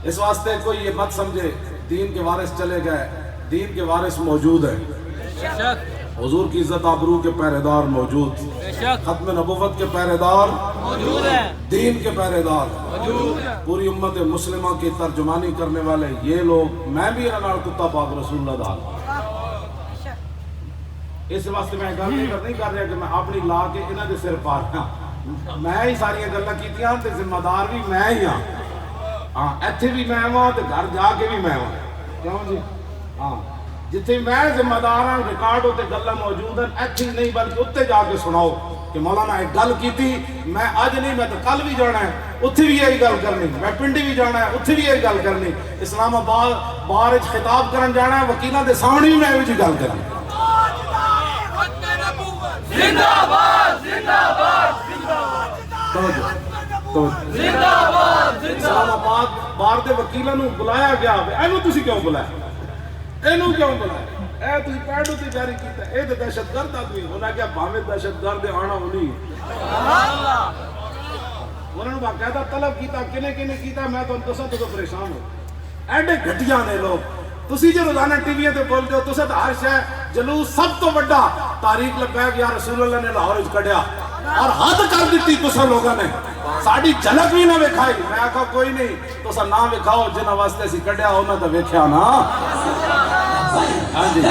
اس واسطے کوئی یہ مت سمجھے دین کے وارث چلے گئے، دین کے وارث موجود ہیں، حضور کی عزت آبرو کے پہرے دار موجود، ختم نبوت کے پہرے دار موجود ہیں، دین کے پہرے دار موجود ہیں، پوری امت مسلمہ کی ترجمانی کرنے والے یہ لوگ، میں بھی انہاں کتا پاک رسول اللہ دال۔ اس واسطے میں گل نہیں کر رہا کہ میں اپنی لا کے انہاں دے سر پار ہاں، میں ہی ساری گلاں کیتیاں تے ذمہ دار بھی میں ہی ہاں. ہاں ایتھے بھی میں ہاں تے گھر جا کے بھی میں ہاں. کیوں جی؟ ہاں جتھے میں ذمہ دار ہاں ریکارڈ ہوتے گلاں موجود ہیں ایتھے نہیں بلکہ اتنے جا کے سناؤ کہ مولانا ایک گل کیتی میں اج نہیں میں تو کل بھی جانا ہے اتھے بھی یہی گل کرنی میں پنڈی بھی جانا ہے اتھے بھی یہی گل کرنی اسلام آباد باہر خطاب کرن جانا ہے وکیلاں دے سامنے بھی میں یہ گل کرنی. زندہ باد زندہ باد زندہ باد اسلام آباد باہر دے وکیلاں نوں بلایا گیا اینوں تسی کیوں بلایا اینوں کیوں بلایا اے تسی پیڈو تے جاری کیتا اے تے دہشت گرد آدمی انہاں کیا بھاویں دہشت گرد آنا ہونی انہوں نے باقاعدہ طلب کیتا کنے کنے کیتا میں تو دساں تو پریشان ہوں ایڈے گھٹیاں نے لوگ تسی جو روزانہ ٹی وی تے بولتے ہو تساں ہر شے جلوس سب تو بڑا تاریخ لبیک یا رسول اللہ نے لاہور وچ کڈیا اور حد کر دیتی تساں لوگاں نے ساڈی جھلک بھی نہ وکھائی میں آکھا کوئی نہیں تساں نہ وکھاؤ جنہاں واسطے اسی کڈیا انہاں تے ویکھیا نا. ہاں جی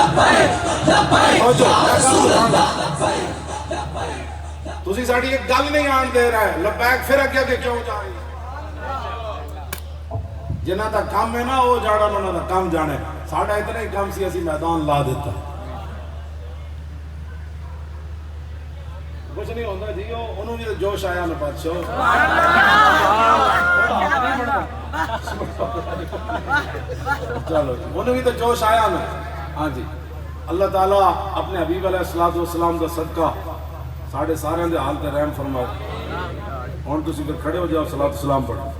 تسی ساڈی ایک گل نہیں آن دے رہے لبیک پھر اگے اگے کیوں جا رہی جنہاں دا کام ہے نا وہ جاڑا انہاں دا کام جانے ساڈا اتنا ہی کام سی اسی میدان لا دیتا کچھ نہیں ہوتا جی انہوں بھی تو جوش آیا نا بادشاہ چلو انہوں بھی تو جوش آیا نا. ہاں جی اللہ تعالیٰ اپنے حبیب علیہ السلام کا صدقہ ساڑھے سارے دے حال تے رحم فرمائے. ہوں تسی پھر کھڑے ہو جاؤ صلاۃ السلام پڑھو.